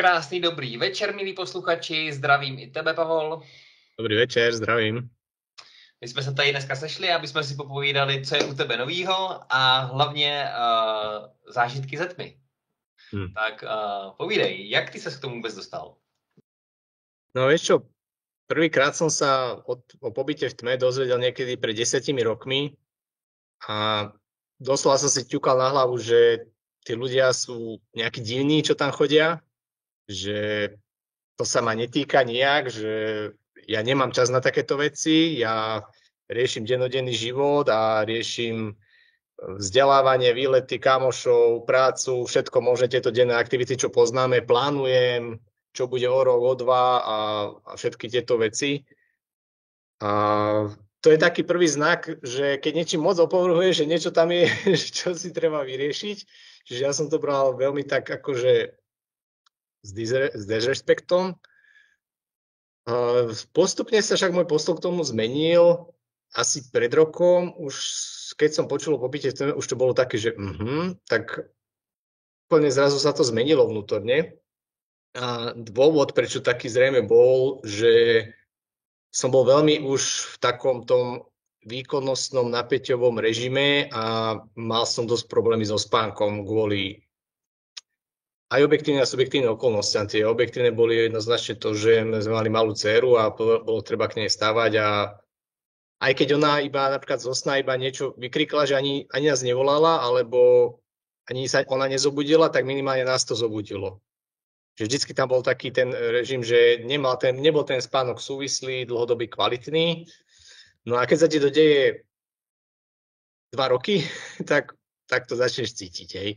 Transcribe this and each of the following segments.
Krásný dobrý večer, milí posluchači, zdravím i tebe, Pavol. Dobrý večer, zdravím. My jsme se tady dneska sešli, aby jsme si popovídali, co je u tebe novýho a hlavně zážitky ze tmy. Tak povídej, jak ty ses k tomu vůbec dostal? No vieš čo, prvýkrát som sa o pobyte v tme dozvedel niekedy pred 10 rokmi a doslova som si ťukal na hlavu, že tí ľudia sú nejakí divní, čo tam chodia, že to sa ma netýka nijak, že ja nemám čas na takéto veci, ja riešim dennodenný život a riešim vzdelávanie, výlety, kamošov, prácu, všetko možné tieto denné aktivity, čo poznáme, plánujem, čo bude o rok, o dva a všetky tieto veci. A to je taký prvý znak, že keď niečím moc opovrhuje, že niečo tam je, čo si treba vyriešiť. Čiže ja som to bral veľmi tak akože s dezrespektom. Postupne sa však môj postoj k tomu zmenil. Asi pred rokom, už keď som počul o pobyte v tme, už to bolo také, že tak úplne zrazu sa to zmenilo vnútorne. A dôvod, prečo taký zrejme bol, že som bol veľmi už v takom tom výkonnostnom napäťovom režime a mal som dosť problémy so spánkom kvôli aj objektívne a subjektívne okolnostiam. Tie objektívne boli jednoznačne to, že sme mali malú dceru a bolo treba k nej stávať a aj keď ona iba napríklad zo sna iba niečo vykrikla, že ani nás nevolala, alebo ani sa ona nezobudila, tak minimálne nás to zobudilo. Že vždycky tam bol taký ten režim, že nebol ten spánok súvislý, dlhodobý, kvalitný. No a keď sa ti to deje 2 roky, tak to začneš cítiť. Hej.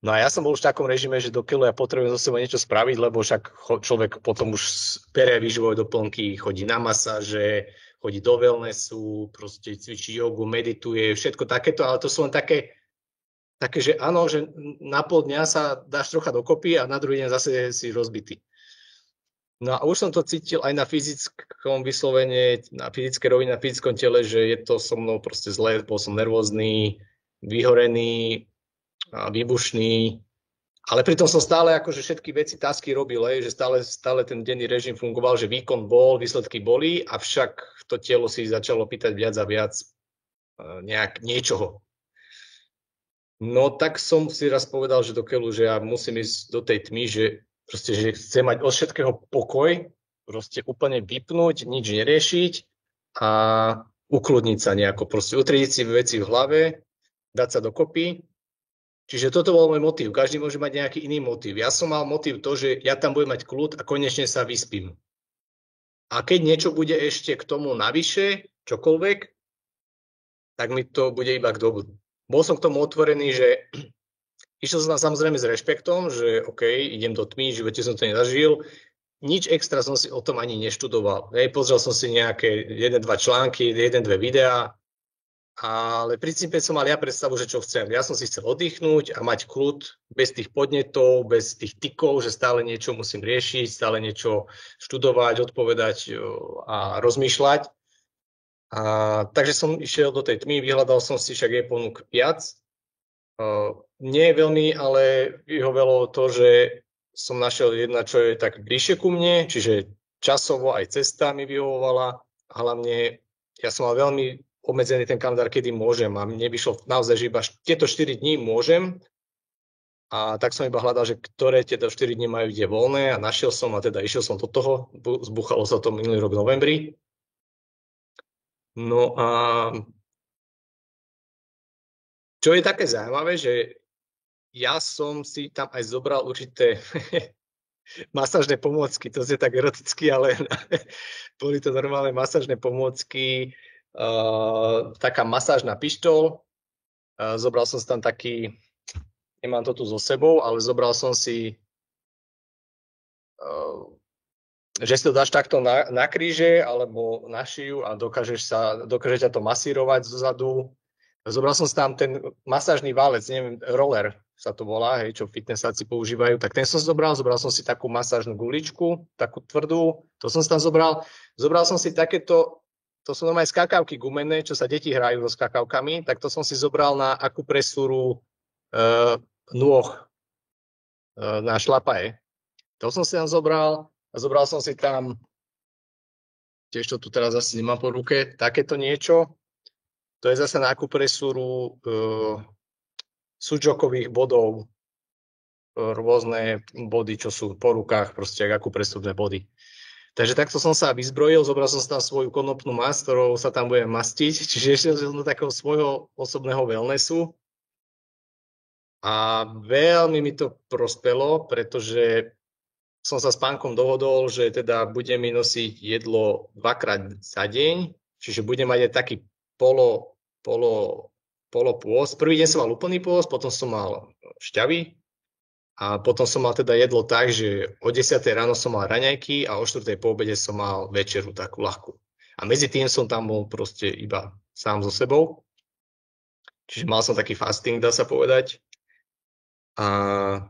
No a ja som bol už v takom režime, že dokiaľ ja potrebujem zo seba niečo spraviť, lebo však človek potom už berie výživové doplnky, chodí na masáže, chodí do wellnessu, proste cvičí jogu, medituje, všetko takéto, ale to sú len také, že áno, že na pol dňa sa dáš trocha dokopy a na druhý deň zase si rozbitý. No a už som to cítil aj na fyzickom vyslovene, na fyzické rovine, na fyzickom tele, že je to so mnou proste zlé, bol som nervózny, vyhorený, výbušný, ale pritom som stále akože všetky veci, tasky robil, že stále ten denný režim fungoval, že výkon bol, výsledky boli, avšak to telo si začalo pýtať viac a viac niečoho. No tak som si raz povedal, že dokeľu, že ja musím ísť do tej tmy, že chcem mať od všetkého pokoj, proste úplne vypnúť, nič neriešiť a ukludniť sa nejako, proste utriediť si veci v hlave, dať sa dokopy. Čiže toto bol môj motív. Každý môže mať nejaký iný motív. Ja som mal motív to, že ja tam budem mať kľud a konečne sa vyspím. A keď niečo bude ešte k tomu navyše, čokoľvek, tak mi to bude iba k dobru. Bol som k tomu otvorený, že išiel som tam samozrejme s rešpektom, že OK, idem do tmy, v živote som to nezažil. Nič extra som si o tom ani neštudoval. Pozrel som si nejaké 1-2 články, 1-2 videá, ale v princípe som mal ja predstavu, že čo chcem. Ja som si chcel oddychnúť a mať kľud bez tých podnetov, bez tých tikov, že stále niečo musím riešiť, stále niečo študovať, odpovedať a rozmýšľať. Takže som išiel do tej tmy, vyhľadal som si, však je ponúk viac. Nie veľmi, ale vyhovelo to, že som našiel jedna, čo je tak bližšie ku mne, čiže časovo aj cesta mi vyhovovala. Hlavne ja som mal veľmi obmedzený ten kalendár, kedy môžem a mne vyšlo naozaj, že iba tieto 4 dní môžem. A tak som iba hľadal, že ktoré tieto 4 dní majú kde voľné a našiel som a teda išiel som do toho. Zbuchalo sa to minulý rok v novembri. No a čo je také zaujímavé, že ja som si tam aj zobral určité masážne pomôcky. To je tak eroticky, ale boli to normálne masážne pomôcky, taká masážna pištoľ. Zobral som si tam taký, nemám to tu so sebou, ale zobral som si že si to dáš takto na kríže alebo na šiju a dokáže ťa to masírovať zozadu. Zobral som si tam ten masážny válec, neviem, roller sa to volá, čo fitnessáci používajú, tak ten som zobral som si takú masážnu guličku, takú tvrdú, to som si tam zobral. Zobral som si takéto, to sú normálne skakavky gumené, čo sa deti hrajú so skakavkami, tak to som si zobral na akupresúru nôh, na šlapaje. To som si tam zobral a zobral som si tam, tiež to tu teraz asi nemám po ruke, takéto niečo. To je zase na akupresúru súčokových bodov, rôzne body, čo sú po rukách, proste akupresúrne body. Takže takto som sa vyzbrojil, zobral som si tam svoju konopnú masť, ktorou sa tam budem mastiť, čiže ešte som do takého svojho osobného wellnessu. A veľmi mi to prospelo, pretože som sa s pánkom dohodol, že teda budem mi nosiť jedlo 2-krát za deň, čiže budem mať aj taký polopôst. Prvý deň som mal úplný pôst, potom som mal šťavy a potom som mal teda jedlo tak, že o 10 ráno som mal raňajky a o 4 po obede som mal večeru takú ľahkú. A medzi tým som tam bol proste iba sám so sebou. Čiže mal som taký fasting, dá sa povedať. A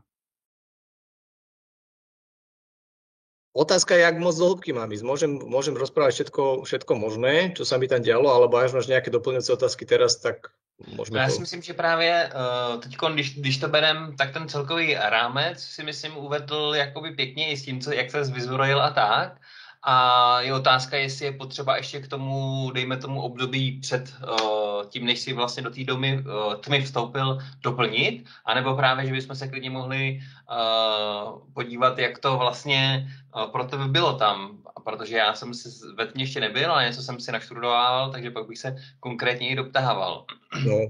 otázka je, jak moc do hĺbky mám ísť. Môžem rozprávať všetko možné, čo sa mi tam dialo, alebo až máš nejaké doplňujúce otázky teraz, tak môžeme Já si myslím, že právě teď, když to berem, tak ten celkový rámec si myslím uvedl jakoby pěkně i s tím, jak se vyzbrojil a tak. A je otázka, jestli je potřeba ještě k tomu, dejme tomu období před tím, než si vlastně do té tmy vstoupil, doplnit, anebo právě, že bychom se klidně mohli podívat, jak to vlastně pro tebe bylo tam, protože já jsem si ve tmě ještě nebyl, ale něco jsem si naštudoval, takže pak bych se konkrétně i doptával. No.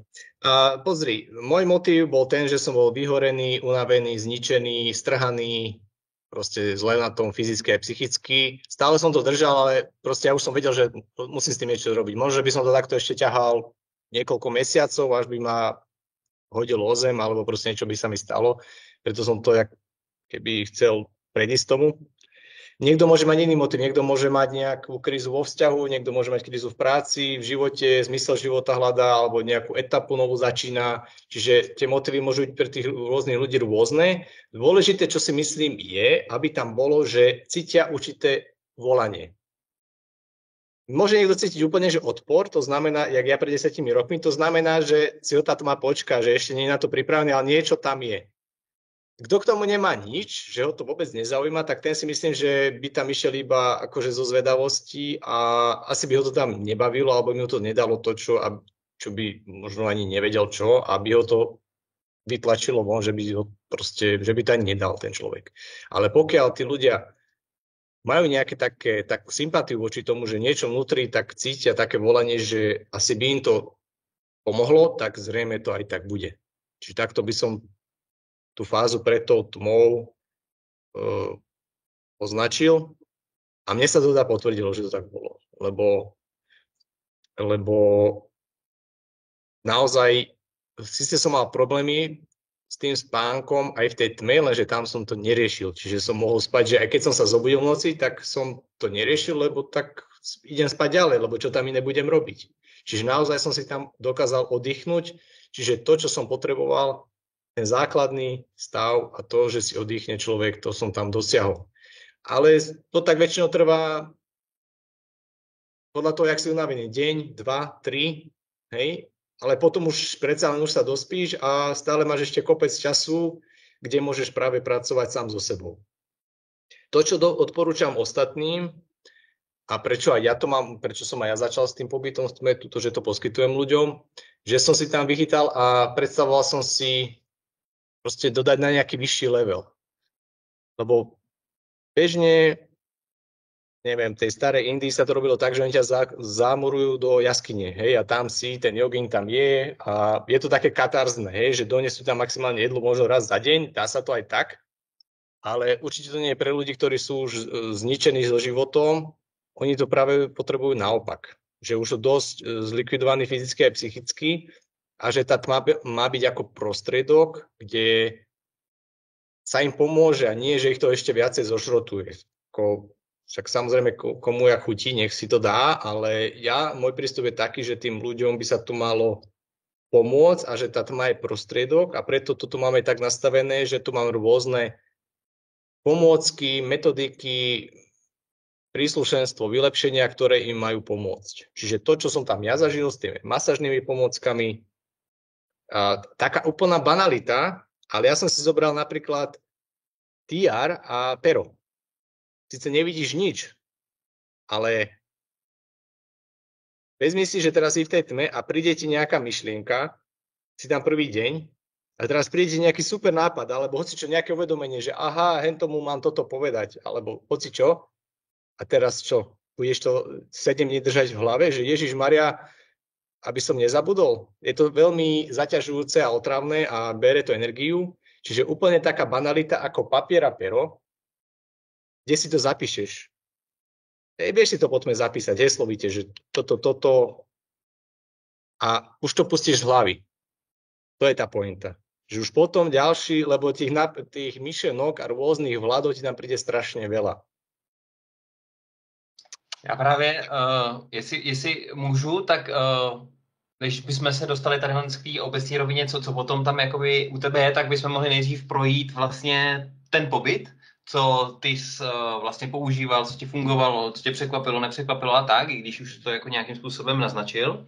Pozri, môj motív bol ten, že som bol vyhorený, unavený, zničený, strhaný, proste zle na tom fyzicky a psychicky. Stále som to držal, ale proste ja už som vedel, že musím s tým niečo robiť. Možno by som to takto ešte ťahal niekoľko mesiacov, až by ma hodil o zem, alebo proste niečo by sa mi stalo. Preto som to keby chcel predísť tomu. Niekto môže mať iný motiv, niekto môže mať nejakú krízu vo vzťahu, niekto môže mať krízu v práci, v živote, zmysel života hľadá, alebo nejakú etapu novú začína. Čiže tie motívy môžu byť pre tých rôznych ľudí rôzne. Dôležité, čo si myslím, je, aby tam bolo, že cítia určité volanie. Môže niekto cítiť úplne, že odpor, to znamená, jak ja pred 10 rokmi, to znamená, že si ho tá tma počká, že ešte nie je na to pripravený, ale niečo tam je. Kto k tomu nemá nič, že ho to vôbec nezaujíma, tak ten si myslím, že by tam išiel iba akože zo zvedavosti a asi by ho to tam nebavilo, alebo by mu to nedalo to, čo by možno ani nevedel čo, aby ho to vytlačilo von, že by to ani nedal ten človek. Ale pokiaľ tí ľudia majú nejaké takú sympatiu voči tomu, že niečo vnútri tak cítia také volanie, že asi by im to pomohlo, tak zrejme to aj tak bude. Čiže takto by som tú fázu pred tou tmou označil a mne sa to teda potvrdilo, že to tak bolo, lebo naozaj síce som mal problémy s tým spánkom aj v tej tme, lenže tam som to neriešil, čiže som mohol spať, že aj keď som sa zobudil v noci, tak som to neriešil, lebo tak idem spať ďalej, lebo čo tam iné budem robiť. Čiže naozaj som si tam dokázal oddychnúť, čiže to, čo som potreboval, ten základný stav a to, že si oddychne človek, to som tam dosiahol. Ale to tak väčšinou trvá podľa toho, jak si unavený. Deň, 2, 3, hej? Ale potom už predsa len už sa dospíš a stále máš ešte kopec času, kde môžeš práve pracovať sám so sebou. To, čo odporúčam ostatným a prečo aj ja to mám, prečo som aj ja začal s tým pobytom v tme, že to poskytujem ľuďom, že som si tam vychytal a predstavoval som si proste dodať na nejaký vyšší level. Lebo bežne, neviem, tej starej Indii sa to robilo tak, že oni ťa zamurujú do jaskyne, hej, a tam si, ten jogín tam je a je to také katarzné, hej, že donesú tam maximálne jedlo možno raz za deň, dá sa to aj tak, ale určite to nie je pre ľudí, ktorí sú už zničení so životom, oni to práve potrebujú naopak, že už sú dosť zlikvidovaní fyzicky a psychicky, a že tá tma má byť ako prostriedok, kde sa im pomôže a nie, že ich to ešte viacej zošrotuje. Však samozrejme, komu ja chutí, nech si to dá, ale môj prístup je taký, že tým ľuďom by sa tu malo pomôcť a že tá tma je prostriedok a preto to tu máme tak nastavené, že tu mám rôzne pomôcky, metodiky, príslušenstvo, vylepšenia, ktoré im majú pomôcť. Čiže to, čo som tam ja zažil s tými masážnymi pomôckami, taká úplná banalita, ale ja som si zobral napríklad TR a pero. Sice nevidíš nič, ale vezmi si, že teraz si v tej tme a príde ti nejaká myšlienka, si tam prvý deň, a teraz príde ti nejaký super nápad, alebo hocičo, nejaké uvedomenie, že aha, hentomu mám toto povedať, alebo hocičo, a teraz čo? Budeš to 7 dní držať v hlave, že Ježiš Maria, aby som nezabudol? Je to veľmi zaťažujúce a otravné a bere to energiu. Čiže úplne taká banalita ako papier a pero, kde si to zapíšeš. Vieš si to potom zapísať, heslovite, že toto a už to pustíš z hlavy. To je tá pointa. Že už potom ďalší, lebo tých myšlenok a rôznych vládov ti tam príde strašne veľa. Já právě, jestli můžu, tak když bychom se dostali tady z té obecní rovině, co potom tam jakoby u tebe je, tak bychom mohli nejdřív projít vlastně ten pobyt, co ty jsi vlastně používal, co ti fungovalo, co tě překvapilo, nepřekvapilo a tak, i když už to jako nějakým způsobem naznačil.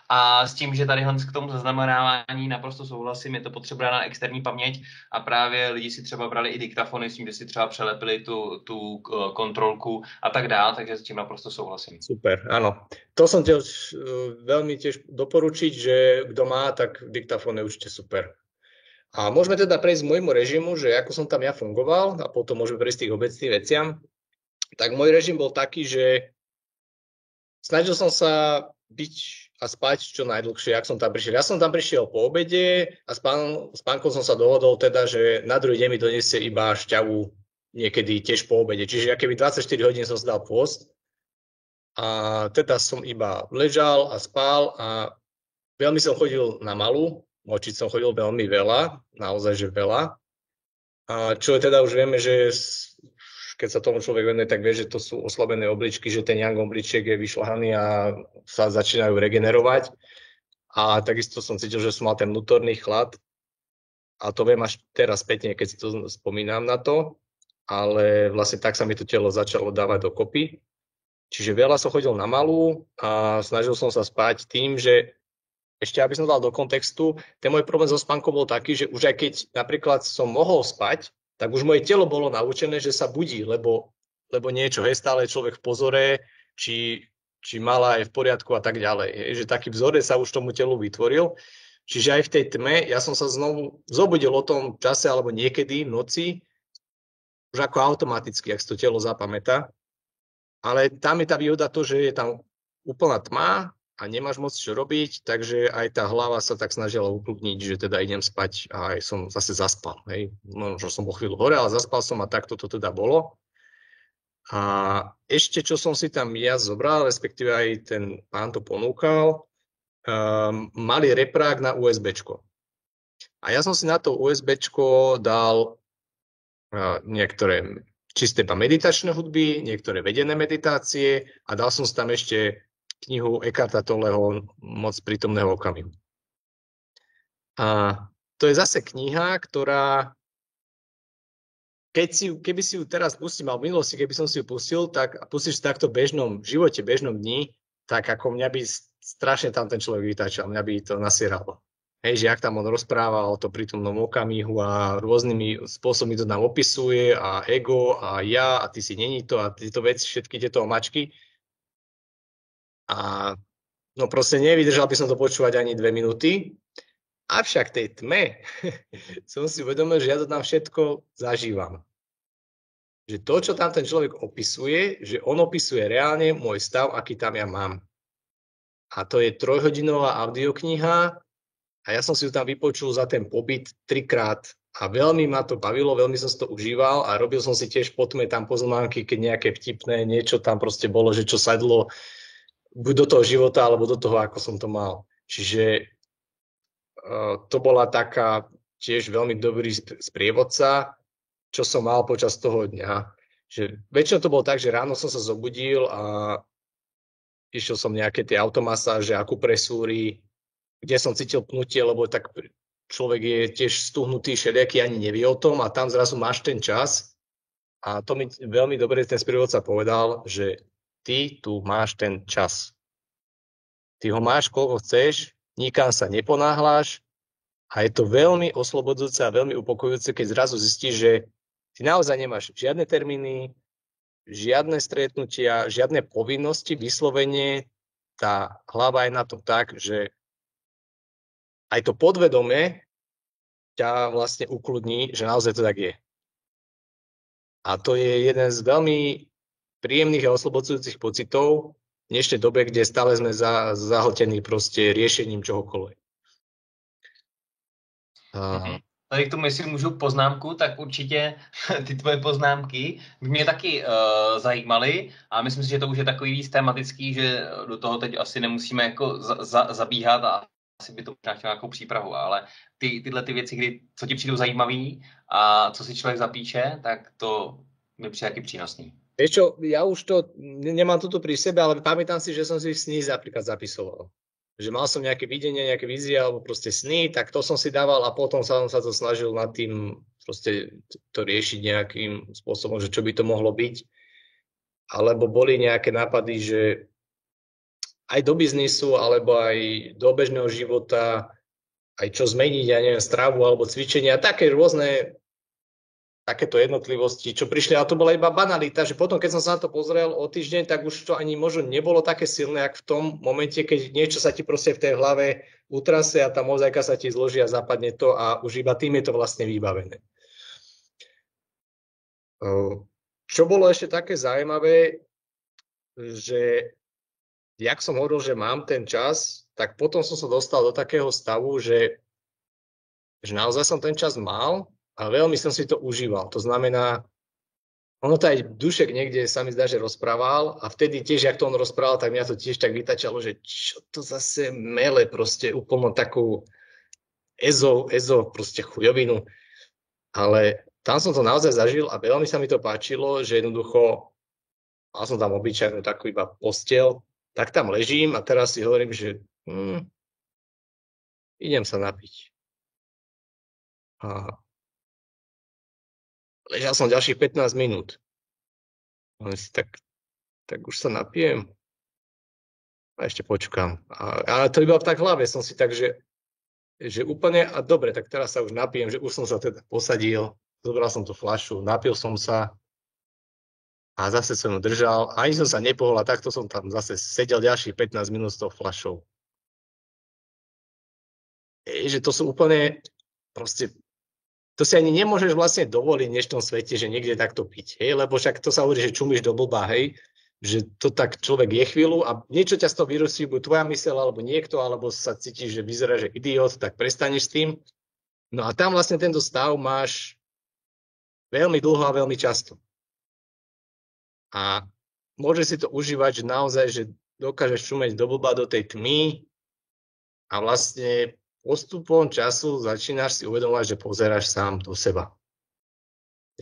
A s tím, že tady k tomu zaznamenávání naprosto souhlasím, je to potřeba na externí paměť a právě lidi si třeba brali i diktafony s tím, že si třeba přelepili tu kontrolku a tak dále, takže s tím naprosto souhlasím. Super, áno. To som tiež veľmi tiež doporučiť, že kto má, tak diktafón je určite super. A môžeme teda prejsť k môjmu režimu, že ako som tam ja fungoval a potom môžeme prejsť tých obecných veciam. Tak môj režim bol taký, že snažil som sa byť a spať čo najdlhšie, ak som tam prišiel. Ja som tam prišiel po obede a s pánkom som sa dohodol teda, že na druhý deň mi donesie iba šťavu niekedy tiež po obede. Čiže ja keby 24 hodín som si dal pôst a teda som iba ležal a spal a veľmi som chodil na malú, močiť som chodil veľmi veľa, naozaj že veľa. A čo teda už vieme, že keď sa tomu človek venuje, tak vie, že to sú oslabené obličky, že ten yang obličiek je vyšľahaný a sa začínajú regenerovať. A takisto som cítil, že som mal ten vnútorný chlad. A to viem až teraz spätne, keď si to spomínam na to. Ale vlastne tak sa mi to telo začalo dávať dokopy. Čiže veľa som chodil na malú a snažil som sa spať tým, že ešte aby som dal do kontextu, ten môj problém so spánkom bol taký, že už aj keď napríklad som mohol spať, tak už moje telo bolo naučené, že sa budí, lebo niečo, stále je človek v pozore, či mala je v poriadku a tak ďalej. Že taký vzorec sa už tomu telu vytvoril. Čiže aj v tej tme, ja som sa znovu zobudil o tom čase alebo niekedy v noci, už ako automaticky, ak si to telo zapamätá. Ale tam je tá výhoda to, že je tam úplná tma a nemáš moc čo robiť, takže aj tá hlava sa tak snažila ukludniť, že teda idem spať a aj som zase zaspal. Hej. Možno som bol chvíľu hore, ale zaspal som a takto to teda bolo. A ešte, čo som si tam ja zobral, respektíve aj ten pán to ponúkal, malý reprák na USBčko. A ja som si na to USBčko dal niektoré čisté meditačné hudby, niektoré vedené meditácie a dal som si tam ešte knihu Eckharta Tolleho Moc prítomného okamihu. A to je zase kniha, ktorá, keby si ju teraz pustil, alebo v minulosti, keby som si ju pustil, tak pustíš si takto v bežnom živote, bežnom dni, tak ako mňa by strašne tam ten človek vytáčal, mňa by to nasieralo. Hej, že ak tam on rozpráva o to prítomnom okamihu a rôznymi spôsobmi to nám opisuje a ego a ja a ty si není to a tieto veci, všetky tieto omačky. A no proste nevydržal by som to počúvať ani 2 minúty. Avšak tej tme som si uvedomil, že ja to tam všetko zažívam. Že to, čo tam ten človek opisuje, že on opisuje reálne môj stav, aký tam ja mám. A to je 3-hodinová audiokniha a ja som si ju tam vypočul za ten pobyt 3-krát. A veľmi ma to bavilo, veľmi som si to užíval a robil som si tiež po tme tam poznámky, keď nejaké vtipné, niečo tam proste bolo, že čo sadlo buď do toho života, alebo do toho, ako som to mal. Čiže to bola taká tiež veľmi dobrý sprievodca, čo som mal počas toho dňa. Že väčšinou to bolo tak, že ráno som sa zobudil a išiel som nejaké tie automasáže, akupresúry, kde som cítil pnutie, lebo tak človek je tiež stuhnutý, všelijaký ani nevie o tom a tam zrazu máš ten čas. A to mi veľmi dobre ten sprievodca povedal, že ty tu máš ten čas. Ty ho máš, koľko chceš, nikam sa neponáhľaš a je to veľmi oslobodzujúce a veľmi upokojujúce, keď zrazu zistíš, že Ty naozaj nemáš žiadne termíny, žiadne stretnutia, žiadne povinnosti, vyslovene tá hlava je na tom tak, že aj to podvedome ťa vlastne ukludní, že naozaj to tak je. A to je jeden z veľmi príjemných a oslobodzujúcich pocitov v dnešnej dobe, kde stále sme zahltení proste riešením čohokoľvek. Tady k tomu, jestli můžu poznámku, tak určitě ty tvoje poznámky by mě taky zajímaly a myslím si, že to už je takový víc tematický, že do toho teď asi nemusíme jako zabíhat a asi by to možná chtělo nějakou přípravu, ale tyhle ty věci, co ti přijdou zajímavý a co si člověk zapíše, tak to mi přijde jaký přínosný. Vieš čo, ja už to nemám toto pri sebe, ale pamätám si, že som si sny napríklad zapisoval. Že mal som nejaké videnie, nejaké vízie alebo proste sny, tak to som si dával a potom som sa to snažil nad tým proste to riešiť nejakým spôsobom, že čo by to mohlo byť. Alebo boli nejaké nápady, že aj do biznisu, alebo aj do bežného života, aj čo zmeniť, ja neviem, stravu alebo cvičenia, také rôzne takéto jednotlivosti, čo prišli, ale to bola iba banalita, že potom, keď som sa na to pozrel o týždeň, tak už to ani možno nebolo také silné, ako v tom momente, keď niečo sa ti proste v tej hlave utrase a tá mozaika sa ti zloží a zapadne to a už iba tým je to vlastne vybavené. Čo bolo ešte také zaujímavé, že jak som hovoril, že mám ten čas, tak potom som sa dostal do takého stavu, že naozaj som ten čas mal, a veľmi som si to užíval. To znamená, ono to aj Dušek niekde sa mi zdá, že rozprával a vtedy tiež, jak to on rozprával, tak mňa to tiež tak vytačalo, že čo to zase mele proste úplne takú ezo proste chujovinu. Ale tam som to naozaj zažil a veľmi sa mi to páčilo, že jednoducho mal som tam obyčajnú takú iba posteľ, tak tam ležím a teraz si hovorím, že idem sa napiť. A ležal som ďalších 15 minút. Ale si tak už sa napijem. A ešte počkám. Ale to iba tak v hlave som si tak, že úplne, a dobre, tak teraz sa už napijem, že už som sa teda posadil, zobral som tú fľašu, napil som sa a zase som ju držal. Ani som sa nepohol a takto som tam zase sedel ďalších 15 minút s tou fľašou. Že to sú úplne proste. To si ani nemôžeš vlastne dovoliť v dnešnom svete, že niekde takto piť, hej? Lebo však to sa hovorí, že čumíš do blba, hej? Že to tak človek je chvíľu a niečo ťa z toho vyrusí, buď tvoja myseľ, alebo niekto, alebo sa cítiš, že vyzerá, že idiot, tak prestaneš s tým. No a tam vlastne tento stav máš veľmi dlho a veľmi často. A môžeš si to užívať, že naozaj, že dokážeš čumeť do blba, do tej tmy a vlastne postupom času začínaš si uvedomovať, že pozeráš sám do seba.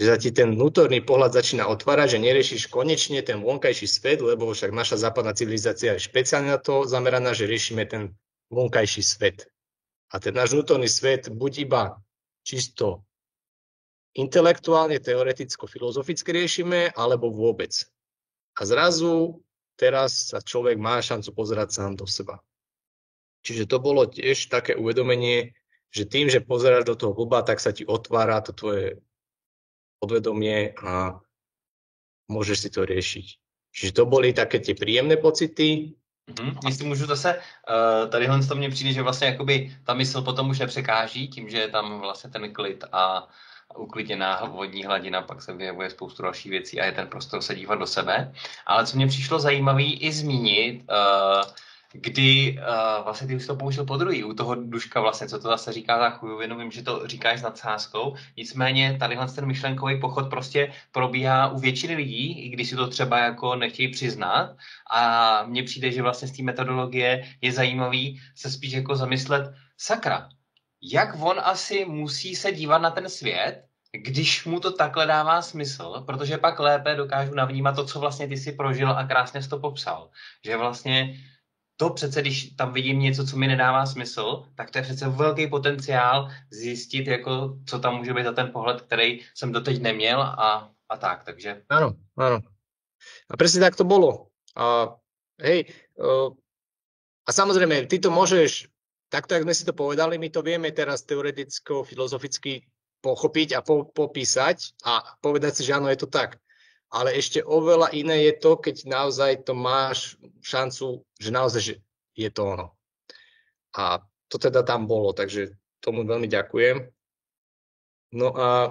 Že sa ti ten vnútorný pohľad začína otvárať, že neriešiš konečne ten vonkajší svet, lebo však naša západná civilizácia je špeciálne na to zameraná, že riešime ten vonkajší svet. A ten náš vnútorný svet buď iba čisto intelektuálne, teoreticko-filozoficky riešime, alebo vôbec. A zrazu teraz sa človek má šancu pozerať sám do seba. Čiže to bolo tiež také uvedomenie, že tým, že pozeráš do toho blba, tak sa ti otvára to tvoje podvedomie a môžeš si to riešiť. Čiže to boli také tie príjemné pocity. Jestli můžu zase, tadyhle to mně přijde, že vlastně jakoby ta mysl potom už nepřekáží tím, že je tam vlastně ten klid a uklidněná vodní hladina, pak se vyjevuje spoustu dalších věcí a je ten prostor se dívat do sebe. Ale co mě přišlo zajímavý i zmínit, kdy vlastně ty už to použil podruhý u toho Duška vlastně, co to zase říká za chujovinu, vím, že to říkáš s nadsázkou, nicméně tadyhle ten myšlenkový pochod prostě probíhá u většiny lidí, i když si to třeba jako nechtějí přiznat a mně přijde, že vlastně z té metodologie je zajímavý se spíš jako zamyslet, sakra, jak on asi musí se dívat na ten svět, když mu to takhle dává smysl, protože pak lépe dokážu navnímat to, co vlastně ty si prožil a krásně jsi to popsal, že vlastně to přece, když tam vidím něco, co mi nedává smysl, tak to je přece velký potenciál zjistit, jako, co tam může být za ten pohled, který jsem doteď neměl a tak, takže... Áno. A presne tak to bolo. A samozrejme, ty to môžeš, takto, jak sme si to povedali, my to vieme teraz teoreticko, filozoficky pochopiť a popísať a povedať si, že áno, je to tak. Ale ešte oveľa iné je to, keď naozaj to máš šancu, že naozaj že je to ono. A to teda tam bolo, takže tomu veľmi ďakujem. No a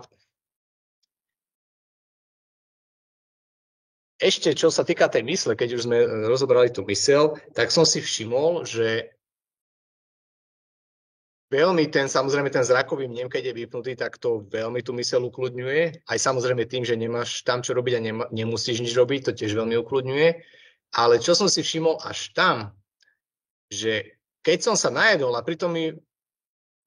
ešte, čo sa týka tej mysle, keď už sme rozobrali tú myseľ, tak som si všimol, že veľmi samozrejme ten zrakový vnem, keď je vypnutý, tak to veľmi tú myseľ ukludňuje. Aj samozrejme tým, že nemáš tam čo robiť a nemusíš nič robiť, to tiež veľmi ukludňuje. Ale čo som si všimol až tam, že keď som sa najedol a pritom mi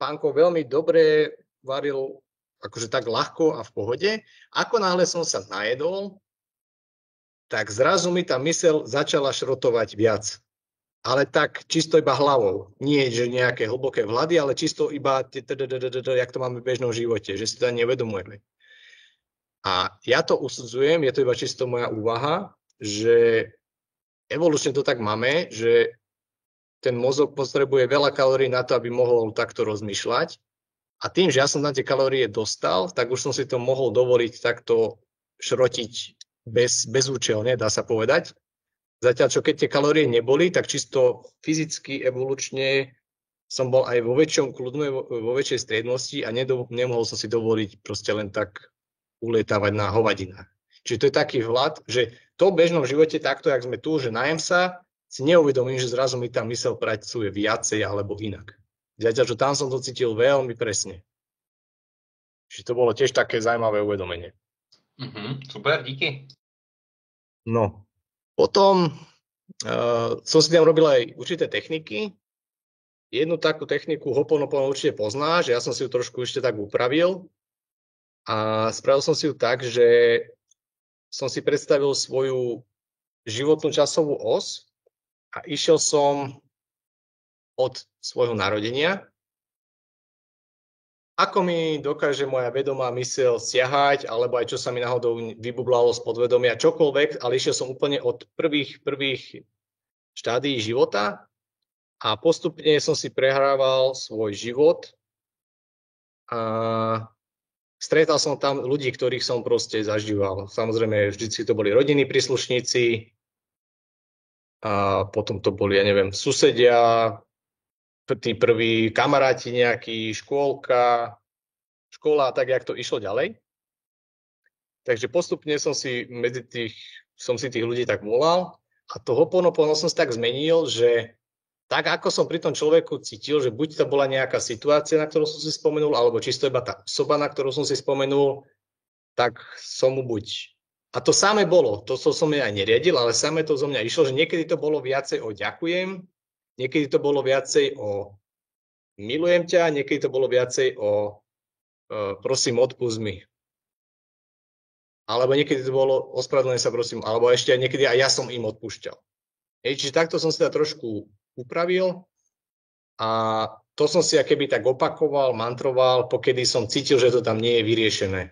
pánko veľmi dobre varil, akože tak ľahko a v pohode, ako náhle som sa najedol, tak zrazu mi tá myseľ začala šrotovať viac. Ale tak čisto iba hlavou. Nie, že nejaké hlboké vhľady, ale čisto iba, jak to máme v bežnom živote, že si to nevedomujeme. A ja to usudzujem, je to iba čisto moja úvaha, že evolučne to tak máme, že ten mozog potrebuje veľa kalórií na to, aby mohol takto rozmýšľať. A tým, že ja som na tie kalórie dostal, tak už som si to mohol dovoliť takto šrotiť bezúčelne, dá sa povedať. Zatiaľ, čo keď tie kalórie neboli, tak čisto fyzicky, evolučne som bol aj vo väčšom kľudne, vo väčšej striednosti a nemohol som si dovoliť proste len tak ulietávať na hovadinách. Čiže to je taký vhľad, že to v bežnom živote takto, jak sme tu, že najem sa, si neuvedomím, že zrazu mi tá myseľ pracuje viacej alebo inak. Zatiaľ, čo tam som to cítil veľmi presne. Čiže to bolo tiež také zaujímavé uvedomenie. Super, díky. No, potom som si tam robil aj určité techniky. Jednu takú techniku Ho'oponopono určite poznáš, ja som si ju trošku ešte tak upravil. A spravil som si ju tak, že som si predstavil svoju životnú časovú os a išiel som od svojho narodenia. Ako mi dokáže moja vedomá myseľ siahať, alebo aj čo sa mi náhodou vybublalo z podvedomia, čokoľvek, ale išiel som úplne od prvých štádií života a postupne som si prehrával svoj život a stretal som tam ľudí, ktorých som proste zažíval. Samozrejme, vždycky to boli rodinní príslušníci a potom to boli, ja neviem, susedia, tí prví kamaráti nejakí, škola a tak, jak to išlo ďalej. Takže postupne som si tých ľudí tak volal a to Ho'oponopono som si tak zmenil, že tak ako som pri tom človeku cítil, že buď to bola nejaká situácia, na ktorú som si spomenul, alebo čisto iba tá osoba, na ktorú som si spomenul, tak som mu buď. A to samé bolo, to som ja aj neriadil, ale samé to zo mňa išlo, že niekedy to bolo viacej o ďakujem, niekedy to bolo viacej o milujem ťa, niekedy to bolo viacej o prosím, odpusť mi. Alebo niekedy to bolo ospravedlňujem sa, prosím, alebo ešte aj niekedy aj ja som im odpúšťal. Čiže takto som si to trošku upravil a to som si akéby tak opakoval, mantroval, pokedy som cítil, že to tam nie je vyriešené.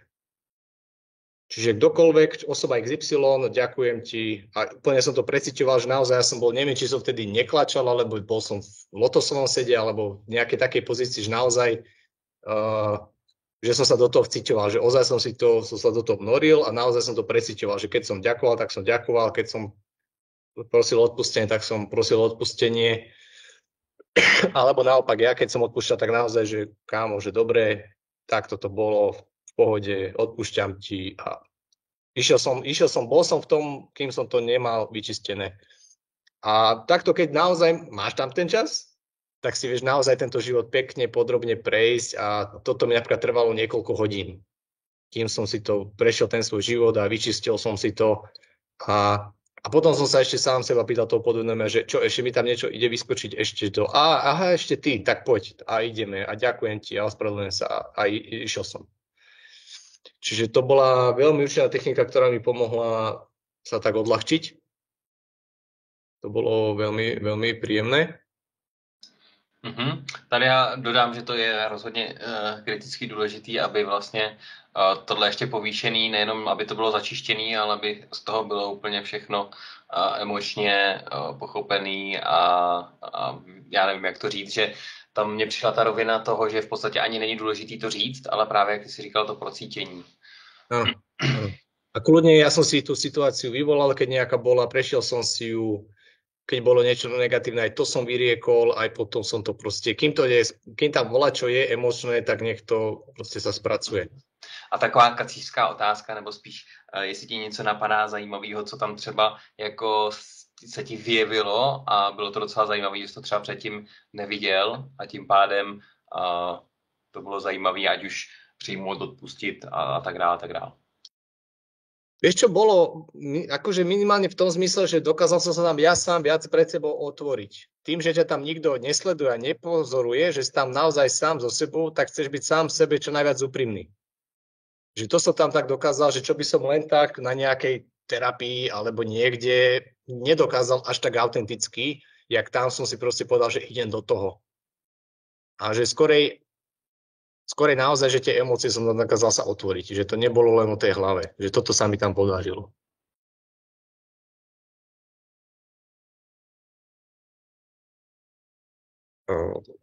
Čiže kdokoľvek, osoba XY, ďakujem ti. A úplne som to precíťoval, že naozaj ja som bol, neviem, či som vtedy neklačal, alebo bol som v lotosovom sede, alebo v nejakej takej pozícii, že naozaj, že som sa do toho vciťoval, že ozaj som sa do toho vnoril a naozaj som to precíťoval, že keď som ďakoval, tak som ďakoval, keď som prosil odpustenie, tak som prosil odpustenie. Alebo naopak ja, keď som odpúšťal, tak naozaj, že kámo, že dobre, tak toto bolo v pohode, odpúšťam ti a išiel som, bol som v tom, kým som to nemal vyčistené. A takto, keď naozaj máš tam ten čas, tak si vieš naozaj tento život pekne, podrobne prejsť a toto mi napríklad trvalo niekoľko hodín. Kým som si to prešiel ten svoj život a vyčistil som si to a potom som sa ešte sám seba pýtal toho podvedomia, že čo, ešte mi tam niečo ide vyskočiť ešte to. Aha, ešte ty, tak poď a ideme a ďakujem ti a ospravedlňujem sa a išiel som. Čiže to bola veľmi účinná technika, ktorá mi pomohla sa tak odľahčiť. To bolo veľmi, veľmi príjemné. Tady já dodám, že to je rozhodně kriticky důležitý, aby vlastně tohle ještě povýšený, nejenom aby to bylo začištěný, ale aby z toho bylo úplně všechno emočně pochopený a já nevím, jak to říct, že tam mně přišla ta rovina toho, že v podstatě ani není důležitý to říct, ale právě, jak jsi říkal, to procítění. Áno, áno. A kľudne ja som si tú situáciu vyvolal, keď nejaká bola, prešiel som si ju, keď bolo niečo negatívne, aj to som vyriekol, aj potom som to proste, kým tam volá, čo je emočné, tak nech to proste sa spracuje. A taková kacířská otázka, nebo spíš, jestli ti něco napadá zajímavého, co tam třeba jako se ti vyjevilo a bylo to docela zajímavé, že jsi to třeba předtím neviděl a tím pádem to bylo zajímavé, ať už přijmout, odpustit a tak dále, tak dále. Vieš čo, bolo akože minimálne v tom zmysle, že dokázal som sa tam ja sám viac pred sebou otvoriť. Tým, že ťa tam nikto nesleduje a nepozoruje, že si tam naozaj sám so sebou, tak chceš byť sám sebe čo najviac úprimný. Že to som tam tak dokázal, že čo by som len tak na nejakej terapii alebo niekde nedokázal až tak autenticky, jak tam som si proste povedal, že idem do toho. A že skorej naozaj, že tie emócie som tam dokázal sa otvoriť, že to nebolo len o tej hlave, že toto sa mi tam podarilo.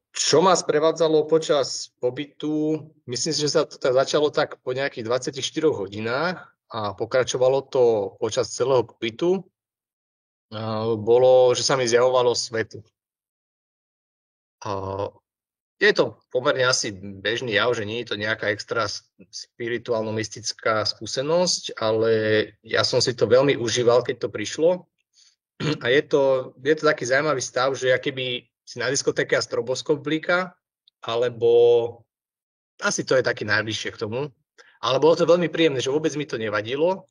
Čo ma sprevádzalo počas pobytu, myslím si, že sa to začalo tak po nejakých 24 hodinách a pokračovalo to počas celého pobytu, bolo, že sa mi zjavovalo svetlo. Je to pomerne asi bežný jav, že nie je to nejaká extra spirituálno-mystická skúsenosť, ale ja som si to veľmi užíval, keď to prišlo. A je to taký zaujímavý stav, že keby si na diskotéke a stroboskop blíka, alebo asi to je taký najbližšie k tomu. Ale bolo to veľmi príjemné, že vôbec mi to nevadilo.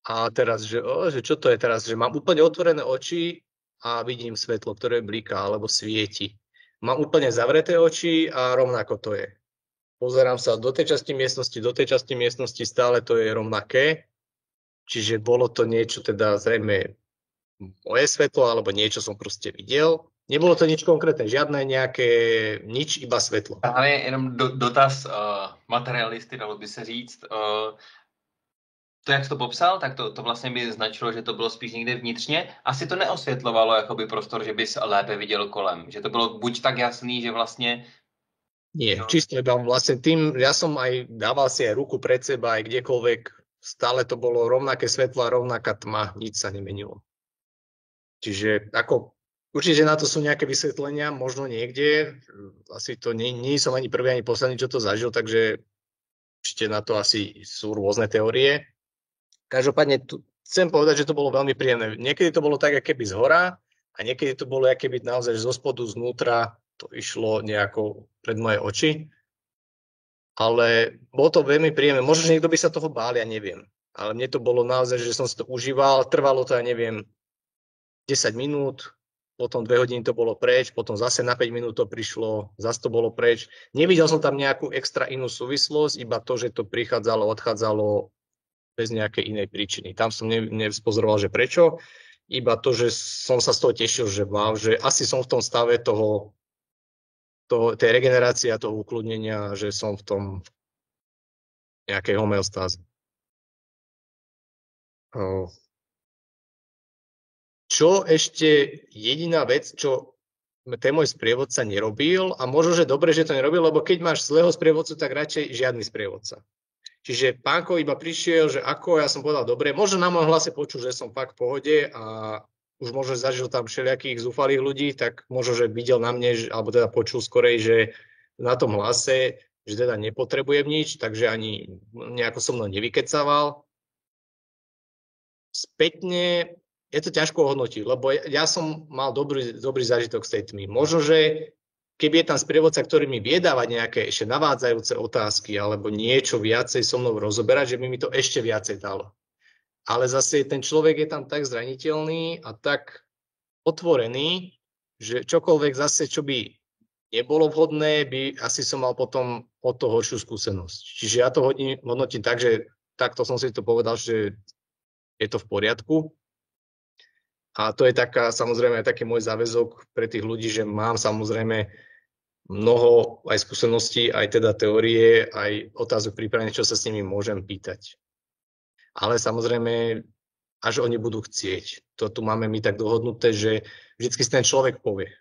A teraz, že čo to je teraz, že mám úplne otvorené oči a vidím svetlo, ktoré blíka alebo svieti. Mám úplne zavreté oči a rovnako to je. Pozerám sa do tej časti miestnosti, stále to je rovnaké. Čiže bolo to niečo, teda zrejme moje svetlo, alebo niečo som proste videl. Nebolo to nič konkrétne, žiadne nejaké, nič, iba svetlo. Právě jenom dotaz materialisty, dalo by se říct. To, jak jsi to popsal, tak to vlastně by značilo, že to bylo spíš někde vnitřně. Asi to neosvětlovalo jakoby prostor, že bys lépe viděl kolem. Že to bylo buď tak jasný, že vlastně... Nie, čisto iba vlastne tým, ja som aj dával si aj ruku pred seba, aj kdekoľvek, stále to bolo rovnaké svetlo a rovnaká tma, nič sa nemenilo. Čiže ako, určite na to sú nejaké vysvetlenia, možno niekde, asi to nie som ani prvý, ani posledný, čo to zažil, takže určite na to asi sú rôzne teórie. Každopádne chcem povedať, že to bolo veľmi príjemné. Niekedy to bolo tak, ako keby zhora a niekedy to bolo, ako keby naozaj zo spodu, znútra to išlo nejako pred moje oči. Ale bolo to veľmi príjemné. Možno, že niekto by sa toho bál, ja neviem. Ale mne to bolo naozaj, že som si to užíval. Trvalo to, ja neviem, 10 minút, potom 2 hodiny to bolo preč, potom zase na 5 minút to prišlo, zase to bolo preč. Nevidel som tam nejakú extra inú súvislosť, iba to, že to prichádzalo, odchádzalo bez nejakej inej príčiny. Tam som nevzpozoroval, že prečo, iba to, že som sa z toho tešil, že wow, že asi som v tom stave tej regenerácie a toho ukludnenia, že som v tom nejakej homeostáze. Čo ešte jediná vec, čo ten môj sprievodca nerobil, a možno, že dobre, že to nerobil, lebo keď máš zlého sprievodcu, tak radšej žiadny sprievodca. Čiže pánko iba prišiel, že ako, ja som povedal, dobre, možno na môjom hlase počul, že som fakt v pohode a už možno zažil tam všelijakých zúfalých ľudí, tak možno, že videl na mne, alebo teda počul skorej, že na tom hlase, že teda nepotrebujem nič, takže ani nejako so mnou nevykecával. Spätne je to ťažko hodnotiť, lebo ja som mal dobrý zážitok z tej tmy. Možno, že keby je tam sprievodca, ktorý mi vie dávať nejaké ešte navádzajúce otázky alebo niečo viacej so mnou rozoberať, že by mi to ešte viacej dalo. Ale zase ten človek je tam tak zraniteľný a tak otvorený, že čokoľvek zase, čo by nebolo vhodné, by asi som mal potom o to horšiu skúsenosť. Čiže ja to hodnotím tak, že takto som si to povedal, že je to v poriadku. A to je taká, samozrejme, taký môj záväzok pre tých ľudí, že mám samozrejme mnoho aj skúseností, aj teda teórie, aj otázok pripravených, čo sa s nimi môžem pýtať. Ale samozrejme, až oni budú chcieť. To tu máme my tak dohodnuté, že vždycky si ten človek povie.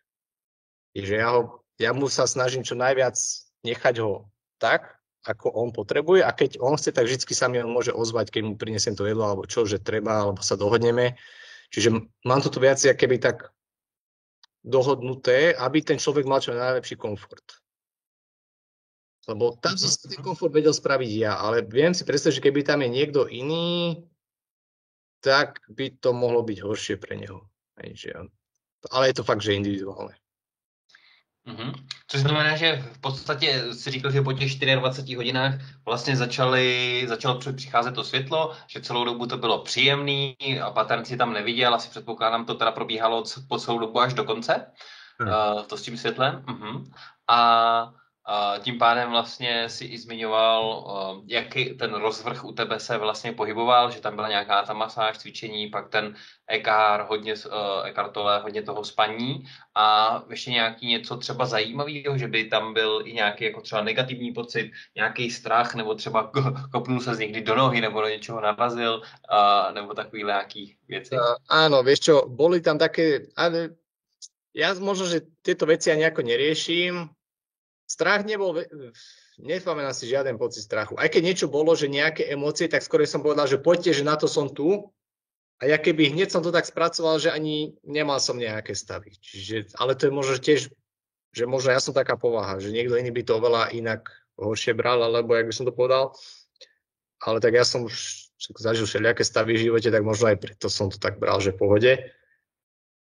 Že ja ho ja mu sa snažím čo najviac nechať ho tak, ako on potrebuje a keď on chce, tak vždy sa mi on môže ozvať, keď mu prinesiem to jedlo alebo čo, že treba, alebo sa dohodneme. Čiže mám to tu viac keby tak dohodnuté, aby ten človek mal čo najlepší komfort. Lebo tam som si ten komfort vedel spraviť ja, ale viem si predstaviť, že keby tam je niekto iný, tak by to mohlo byť horšie pre neho. Ale je to fakt, že individuálne. Mm-hmm. Což znamená, že v podstatě si říkal, že po těch 24 hodinách vlastně začalo přicházet to světlo, že celou dobu to bylo příjemný a pattern si tam neviděl, asi předpokládám, to teda probíhalo po celou dobu až do konce, to s tím světlem. A tím pádem vlastně si i zmiňoval, jaký ten rozvrh u tebe se vlastně pohyboval, že tam byla nějaká ta masáž, cvičení, pak ten Eckhart hodně toho spaní a ještě nějaký něco třeba zajímavého, že by tam byl i nějaký jako třeba negativní pocit, nějaký strach, nebo třeba kopnul se z někdy do nohy, nebo do něčeho narazil, nebo takovýhle nějaký věci. Áno, vieš čo, boli tam také, ale ja možno, že tieto veci ani nejako neriešim. Strach nebol, nepamätám si žiaden pocit strachu. Aj keď niečo bolo, že nejaké emócie, tak skôr som povedal, že poďte, že na to som tu. A ja keby hneď som to tak spracoval, že ani nemal som nejaké stavy. Čiže, ale to je možno tiež, že možno ja som taká povaha, že niekto iný by to oveľa inak horšie bral, alebo jak by som to povedal. Ale tak ja som už zažil všelijaké stavy v živote, tak možno aj preto som to tak bral, že v pohode.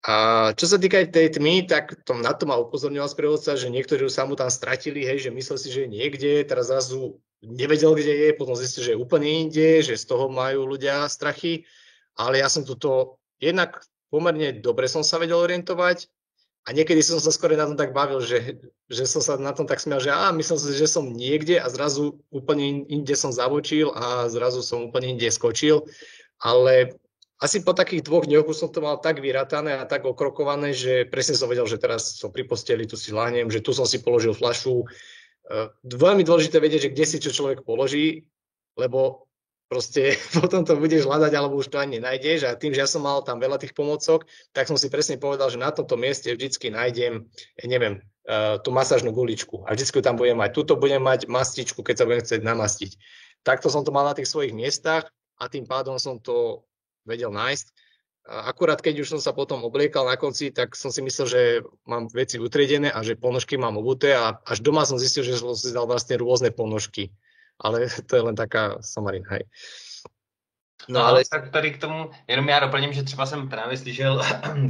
A čo sa týka tej tmy, tak na to ma upozorňoval sprievodca, že niektorí už sa mu tam stratili, hej, že myslel si, že je niekde, teraz zrazu nevedel, kde je, potom zistil, že je úplne inde, že z toho majú ľudia strachy, ale ja som toto jednak pomerne dobre som sa vedel orientovať a niekedy som sa skôr na tom tak bavil, že som sa na tom tak smial, že myslel som si, že som niekde a zrazu úplne inde som zabočil a zrazu som úplne inde skočil, ale asi po takých 2 dňoch už som to mal tak vyratané a tak okrokované, že presne som vedel, že teraz som pri posteli, tu si láhnem, že tu som si položil fľašu. Veľmi dôležité vedieť, že kde si čo človek položí, lebo proste potom to budeš hľadať, alebo už to ani nenájdeš. A tým, že ja som mal tam veľa tých pomôcok, tak som si presne povedal, že na tomto mieste vždycky nájdem, neviem, tú masážnu guličku. A vždycky tam budem mať. Tuto budem mať mastičku, keď sa budem chcieť namastiť. Takto som to mal na tých svojich miestach a tým pádom som to vedel nájsť. Akurát keď už som sa potom obliekal na konci, tak som si myslel, že mám veci utriedené a že ponožky mám obuté a až doma som zistil, že som si dal vlastne rôzne ponožky. Ale to je len taká somarina, hej. No ale tak tady k tomu, jenom já doplním, že třeba jsem právě slyšel,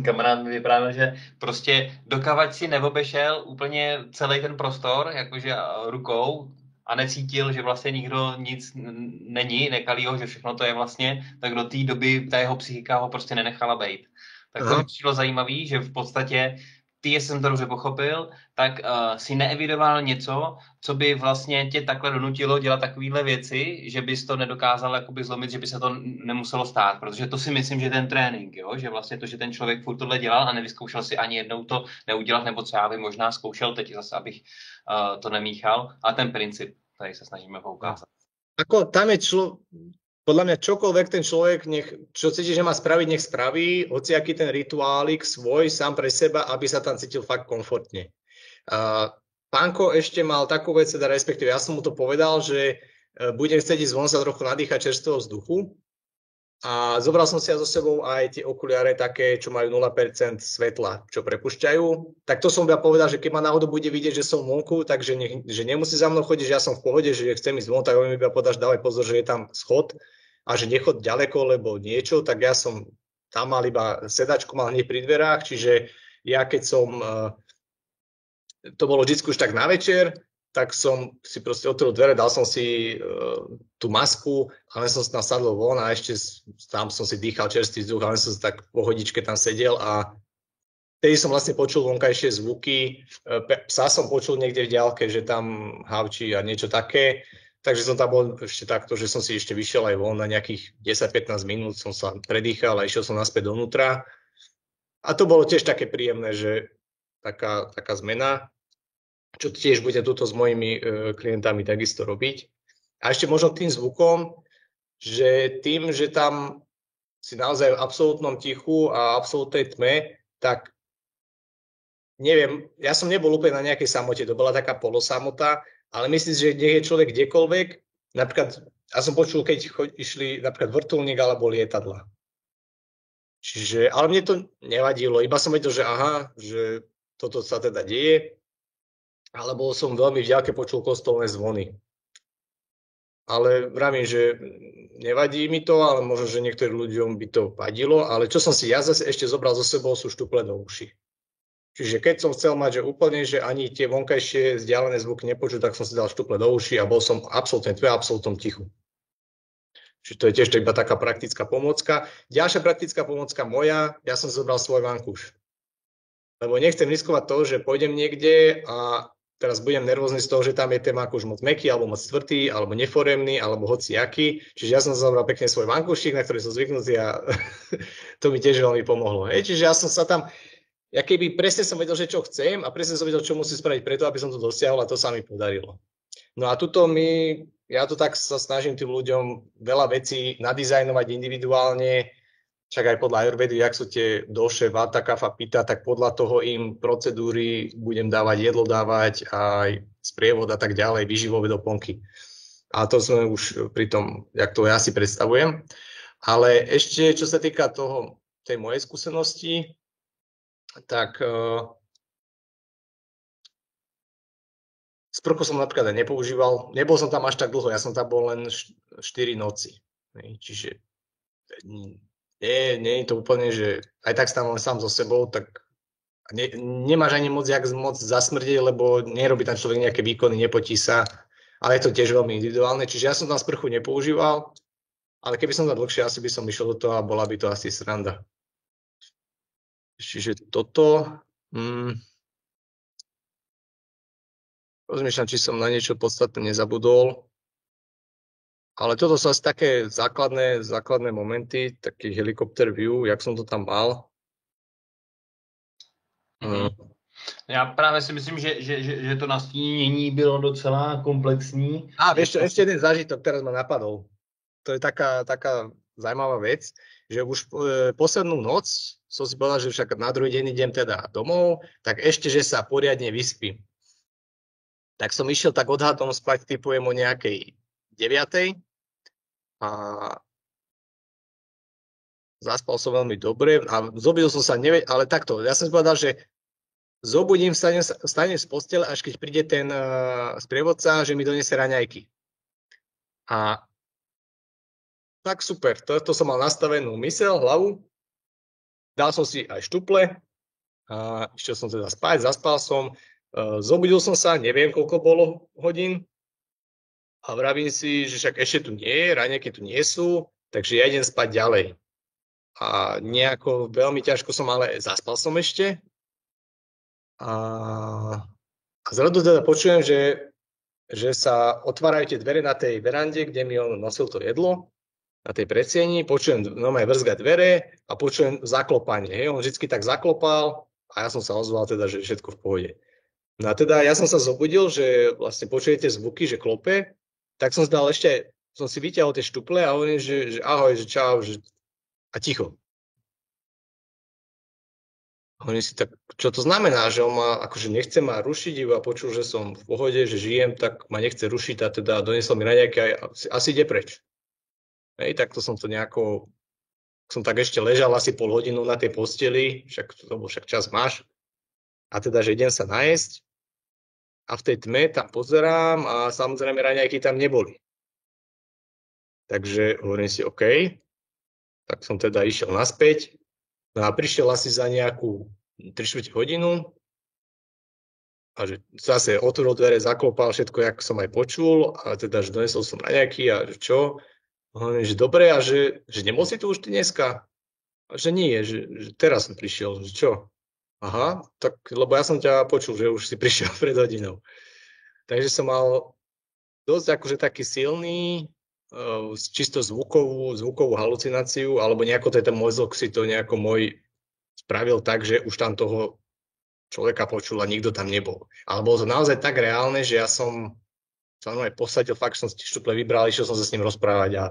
kamarád mi vyprávěl, že prostě dokavať si neobešel úplně celý ten prostor, jakože rukou, a necítil, že vlastně nikdo nic není nekalýho, že všechno to je vlastně, tak do té doby ta jeho psychika ho prostě nenechala bejt. Tak to mi přišlo zajímavý, že v podstatě ty, jestli jsem to dobře pochopil, tak si neevidoval něco, co by vlastně tě takhle donutilo dělat takovýhle věci, že bys to nedokázal jakoby zlomit, že by se to nemuselo stát, protože to si myslím, že ten trénink, jo? Že vlastně to, že ten člověk furt tohle dělal a nevyzkoušel si ani jednou to neudělat, nebo co já bych možná zkoušel teď zase, abych to nemíchal, a ten princip, tady se snažíme poukázat. Ako tam je podľa mňa čokoľvek ten človek, čo cíti, že má spraviť, nech spraví, hociaký ten rituálik svoj sám pre seba, aby sa tam cítil fakt komfortne. Pánko ešte mal takú vec, teda respektíve ja som mu to povedal, že budem chcieť ísť von sa trochu nadýchať čerstvého vzduchu a zobral som si ja so sebou aj tie okuliare také, čo majú 0% svetla, čo prepušťajú. Tak to som ja povedal, že keď ma náhodou bude vidieť, že som vonku, takže že nemusí za mnou chodiť, že ja som v pohode, že chcem ísť von, tak on mi iba podáš, dávaj pozor, že je tam schod a že nechod ďaleko, lebo niečo, tak ja som tam mal iba sedačku, mal hneď pri dverách, čiže ja keď som, to bolo vždy už tak na večer, tak som si proste otvoril dvere, dal som si tú masku a len som sa tam sadol von a ešte tam som si dýchal čerstvý vzduch a len som si tak po hodičke tam sedel a vtedy som vlastne počul vonkajšie zvuky, psa som počul niekde v diaľke, že tam havčí a niečo také. Takže som tam bol ešte takto, že som si ešte vyšiel aj von na nejakých 10-15 minút, som sa predýchal a išiel som naspäť donútra. A to bolo tiež také príjemné, že taká zmena, čo tiež budem tuto s mojimi klientami takisto robiť. A ešte možno tým zvukom, že tým, že tam si naozaj v absolútnom tichu a absolútnej tme, tak neviem, ja som nebol úplne na nejakej samote, to bola taká polosamota, ale myslím si, že nech je človek kdekoľvek, napríklad, ja som počul, keď išli napríklad vrtuľník alebo lietadla. Čiže, ale mne to nevadilo, iba som vedel, že aha, že toto sa teda deje, alebo som veľmi v diaľke počul kostolné zvony. Ale vravím, že nevadí mi to, ale možno, že niektorým ľuďom by to vadilo, ale čo som si ja zase ešte zobral so sebou, sú štuple do uši. Čiže keď som chcel mať, že úplne, že ani tie vonkajšie vzdialené zvuky nepočuť, tak som si dal štuple do uši a bol som absolútne tichu. Čiže to je tiež iba taká praktická pomôcka. Ďalšia praktická pomôcka moja, ja som zobral svoj vankúš. Lebo nechcem riskovať to, že pôjdem niekde a teraz budem nervózny z toho, že tam je ten vankúš moc mäkký, alebo moc tvrdý, alebo neforemný, alebo hociaký. Čiže ja som zobral pekne svoj vankúšik, na ktorý som zvyknutý a to mi tiež veľmi pomohlo. Čiže ja som sa tam, ja keby presne som vedel, že čo chcem a presne som vedel, čo musím spraviť preto, aby som to dosiahol a to sa mi podarilo. No a tuto ja to tak sa snažím tým ľuďom veľa vecí nadizajnovať individuálne, však aj podľa Ayurvedy, jak sú tie doše, vata, kapha, pita, tak podľa toho im procedúry budem dávať, jedlo dávať, aj sprievod a tak ďalej, výživové doplnky. A to sme už pri tom, jak to ja si predstavujem. Ale ešte, čo sa týka tej mojej skúsenosti, tak sprchu som napríklad aj nepoužíval. Nebol som tam až tak dlho, ja som tam bol len 4 noci. Čiže nie je to úplne, že aj tak tam len sám so sebou, tak nemáš ani moc zasmrdeť, lebo nerobí tam človek nejaké výkony, nepotí sa, ale je to tiež veľmi individuálne. Čiže ja som tam sprchu nepoužíval, ale keby som tam dlhšie, asi by som išiel do toho a bola by to asi sranda. Čiže toto... Rozmýšľam, či som na niečo podstatné nezabudol. Ale toto sú asi také základné momenty, taký helikopter view, jak som to tam mal. Já právě si myslím, že to nastínění bylo docela komplexní. A vieš čo, ešte jeden zážitok teraz ma napadol. To je taká zaujímavá vec, že už poslednú noc som si povedal, že však na druhý deň idem teda domov, tak ešte, že sa poriadne vyspím. Tak som išiel tak odhadom spať, typujem o nejakej 9:00 a zaspal som veľmi dobre a zobudil som sa, ale takto, ja som si povedal, že zobudím, stanem z postele, až keď príde ten sprievodca, že mi donesie raňajky. A tak super, to som mal nastavenú myseľ, hlavu, dal som si aj štuple, a išiel som teda spať, zaspal som, zobudil som sa, neviem koľko bolo hodín a vravím si, že však ešte tu nie je, raňajky tu nie sú, takže ja idem spať ďalej. A nejako veľmi ťažko som, ale zaspal som ešte. A zrazu teda počujem, že sa otvárajú tie dvere na tej verande, kde mi on nosil to jedlo, na tej predsieni. Počujem normálne vrzgať dvere a počujem zaklopanie. On vždycky tak zaklopal a ja som sa ozval teda, že všetko v pohode. No a teda ja som sa zobudil, že vlastne počujete zvuky, že klope, tak som si vyťahol tie štuple a hovorím, že ahoj, že čau, a ticho. Hovorím si, tak čo to znamená, že on akože nechce ma rušiť, iba počul, že som v pohode, že žijem, tak ma nechce rušiť a teda doniesol mi raňajky a asi ide preč. Tak to som to nejako, som tak ešte ležal asi pol hodinu na tej posteli, však čas máš. A teda, že idem sa najesť a v tej tme tam pozerám a samozrejme raňajky tam neboli. Takže hovorím si, OK, tak som teda išiel naspäť. No a prišiel asi za nejakú 3/4 hodinu a že zase otvoril dvere, zaklopal všetko, jak som aj počul, a teda, že donesol som raňajky a že čo? Hovorím, že dobre, a že nebol si tu už ty dneska? A že nie, že teraz som prišiel, že čo? Aha, tak, lebo ja som ťa počul, že už si prišiel pred hodinou. Takže som mal dosť akože taký silný, čisto zvukovú halucináciu, alebo nejako ten mozog si to nejako spravil tak, že už tam toho človeka počul a nikto tam nebol. Ale bolo to naozaj tak reálne, že ja som sa normálne posadil, fakt som si štuple vybral, išiel som sa s ním rozprávať a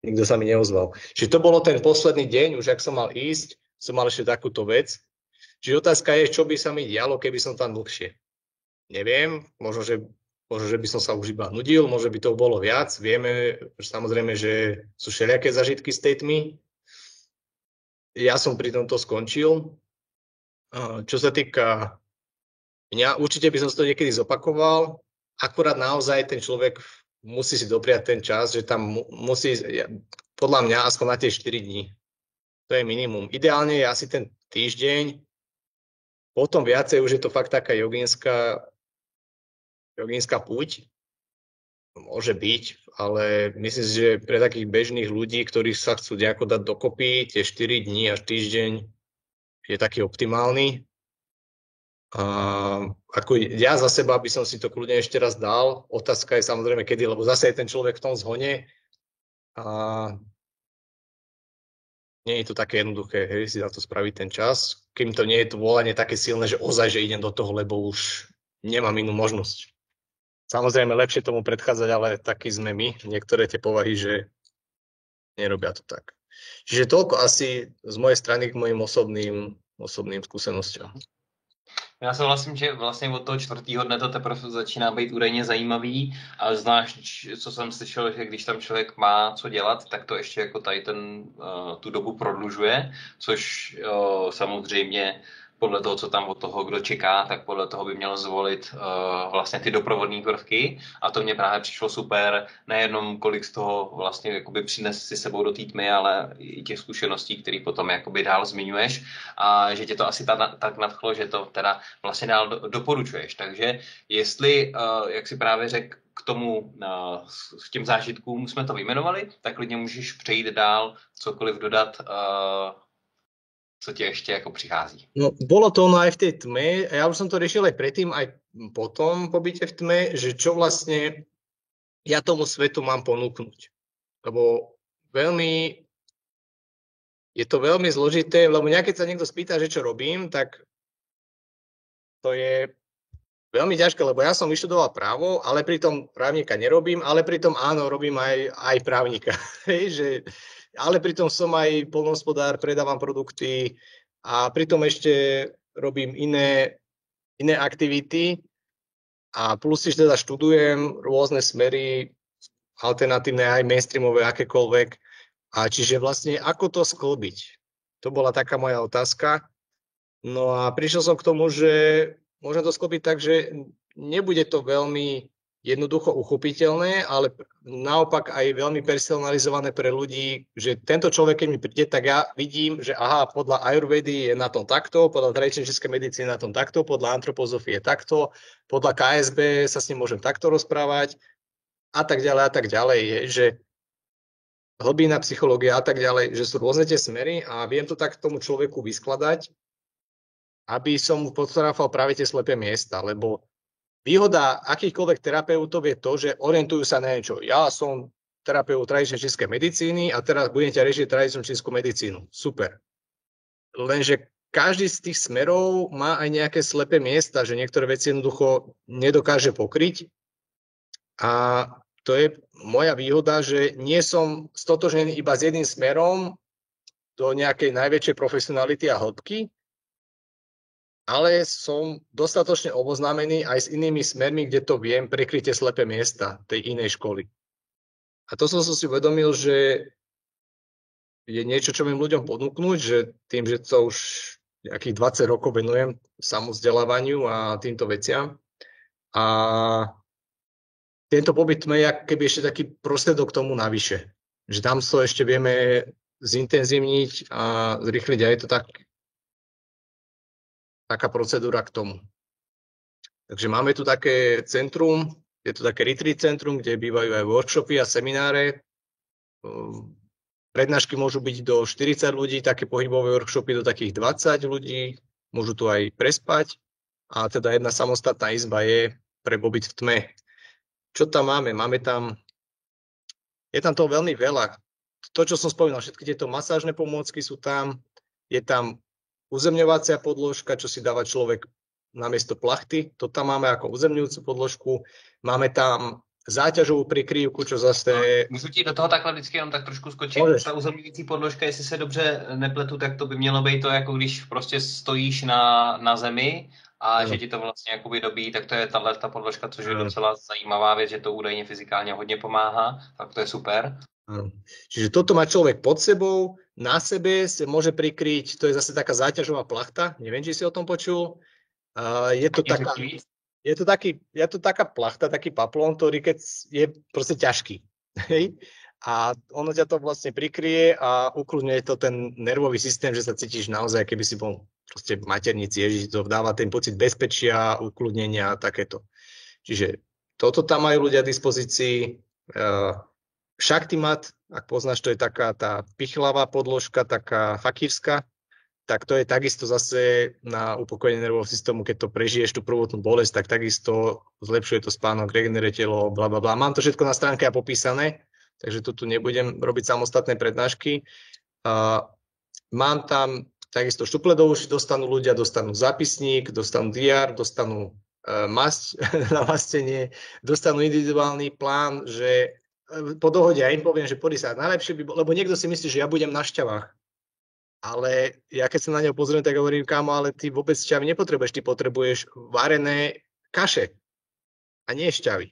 nikto sa mi neozval. Čiže to bolo ten posledný deň, už ak som mal ísť, som mal ešte takúto vec, Čiže otázka je, čo by sa mi dialo, keby som tam dlhšie. Neviem, možno, že by som sa už iba nudil, možno by to bolo viac. Vieme, samozrejme, že sú všelijaké zažitky s tejtmi. Ja som pri tomto skončil. Čo sa týka mňa, určite by som si to niekedy zopakoval. Akurát naozaj ten človek musí si dopriať ten čas, že tam musí, podľa mňa, aspoň na tie 4 dní. To je minimum. Ideálne je asi ten týždeň, potom viacej už je to fakt taká jogínska púť. Môže byť, ale myslím si, že pre takých bežných ľudí, ktorí sa chcú nejako dať dokopy, tie 4 dní až týždeň je taký optimálny. Ako ja za seba by som si to kľudne ešte raz dal. Otázka je samozrejme kedy, lebo zase je ten človek v tom zhone. Nie je to také jednoduché, si na to spraviť ten čas, kým to nie je to volanie také silné, že ozaj, že idem do toho, lebo už nemám inú možnosť. Samozrejme, lepšie tomu predchádzať, ale takí sme my, niektoré tie povahy, že nerobia to tak. Čiže toľko asi z mojej strany k mojim osobným skúsenostiam. Já souhlasím, že vlastně od toho 4. dne to teprve začíná být údajně zajímavý, ale znáš, co jsem slyšel, že když tam člověk má co dělat, tak to ještě jako tady tu dobu prodlužuje, což samozřejmě podle toho, co tam od toho, kdo čeká, tak podle toho by měl zvolit vlastně ty doprovodné prvky. A to mě právě přišlo super, nejenom kolik z toho vlastně jakoby přines si sebou do té tmy, ale i těch zkušeností, které potom jakoby dál zmiňuješ. A že tě to asi tak nadchlo, že to teda vlastně dál doporučuješ. Takže jestli, jak si právě řekl, k tomu, k těm zážitkům jsme to vyjmenovali, tak klidně můžeš přejít dál, cokoliv dodat, co ti ešte ako prichází? No, bolo to ono aj v tej tme, ja už som to riešil aj predtým, aj potom pobyte v tme, že čo vlastne ja tomu svetu mám ponúknuť. Lebo je to veľmi zložité, lebo keď sa niekto spýta, že čo robím, tak to je veľmi ťažké, lebo ja som vyštudoval právo, ale pritom právnika nerobím, ale pritom áno, robím aj právnika. Ale pritom som aj poľnohospodár, predávam produkty a pritom ešte robím iné aktivity a plus ešte teda študujem rôzne smery, alternatívne aj mainstreamové, akékoľvek. A čiže vlastne ako to sklbiť? To bola taká moja otázka. No a prišiel som k tomu, že môžem to sklbiť tak, že nebude to veľmi jednoducho uchopiteľné, ale naopak aj veľmi personalizované pre ľudí, že tento človek, keď mi príde, tak ja vidím, že aha, podľa ajurvedy je na tom takto, podľa tradičnej českej medicíny na tom takto, podľa antropozofie je takto, podľa KSB sa s ním môžem takto rozprávať a tak ďalej, že hlbina psychológia a tak ďalej, že sú rôzne tie smery a viem to tak tomu človeku vyskladať, aby som mu fotografoval práve tie slepé miesta, lebo výhoda akýchkoľvek terapeutov je to, že orientujú sa na niečo. Ja som terapeut tradičnej čínskej medicíny a teraz budem ťa riešiť tradičnú čínsku medicínu. Super. Lenže každý z tých smerov má aj nejaké slepé miesta, že niektoré veci jednoducho nedokáže pokryť. A to je moja výhoda, že nie som stotožený iba s jedným smerom do nejakej najväčšej profesionality a hĺbky, ale som dostatočne oboznámený aj s inými smermi, kde to viem prekryť tie slepé miesta tej inej školy. A to som si uvedomil, že je niečo, čo viem ľuďom ponúknuť, že tým, že to už nejakých 20 rokov venujem samovzdelávaniu a týmto veciam. A tento pobyt je keby ešte taký prostriedok k tomu navyše. Že tam to ešte vieme zintenzívniť a zrýchliť a je to taká procedúra k tomu. Takže máme tu také centrum, je to také retreat centrum, kde bývajú aj workshopy a semináre. Prednášky môžu byť do 40 ľudí, také pohybové workshopy do takých 20 ľudí, môžu tu aj prespať a teda jedna samostatná izba je pre pobyt v tme. Čo tam máme? Je tam toho veľmi veľa. To, čo som spomínal, všetky tieto masážne pomôcky sú tam, je tam uzemňovacia podložka, čo si dáva človek namiesto plachty. To tam máme ako uzemňujúcu podložku. Máme tam záťažovú prikrývku, čo zase... Můžu ti do toho takhle vždycky jenom tak trošku skočit. Můžeš. Ta uzemňující podložka, jestli se dobře nepletu, tak to by mělo být to, jako když prostě stojíš na zemi a že ti to vlastně jakoby dobí, tak to je ta podložka, což je docela zajímavá věc, že to údajně fyzikálně hodně pomáhá, tak to je super. Čiže toto má človek pod sebou, na sebe sa môže prikryť, to je zase taká záťažová plachta, neviem, či si o tom počul. Je to taká plachta, taký paplón, ktorý keď je proste ťažký. Hej? A ono ťa to vlastne prikryje a ukludňuje to ten nervový systém, že sa cítiš naozaj, keby si bol proste v maternici, ježiš, to dáva ten pocit bezpečia, ukludnenia a takéto. Čiže toto tam majú ľudia v dispozícii. Shaktimat, ak poznáš, to je taká tá pichlavá podložka, taká fakírska, tak to je takisto zase na upokojenie nervového systému, keď to prežiješ tú prvotnú bolesť, tak takisto zlepšuje to spánok, regeneruje telo, blablabla. Mám to všetko na stránke a popísané, takže tu nebudem robiť samostatné prednášky. Mám tam takisto šupledov, už dostanú ľudia, dostanú zápisník, dostanú diár, dostanú masť na mastenie, dostanú individuálny plán, že po dohode ja im poviem, že poď sa najlepšie by bolo, lebo niekto si myslí, že ja budem na šťavách. Ale ja keď sa na neho pozriem, tak hovorím, kámo, ale ty vôbec šťavy nepotrebuješ, ty potrebuješ varené kaše a nie šťavy.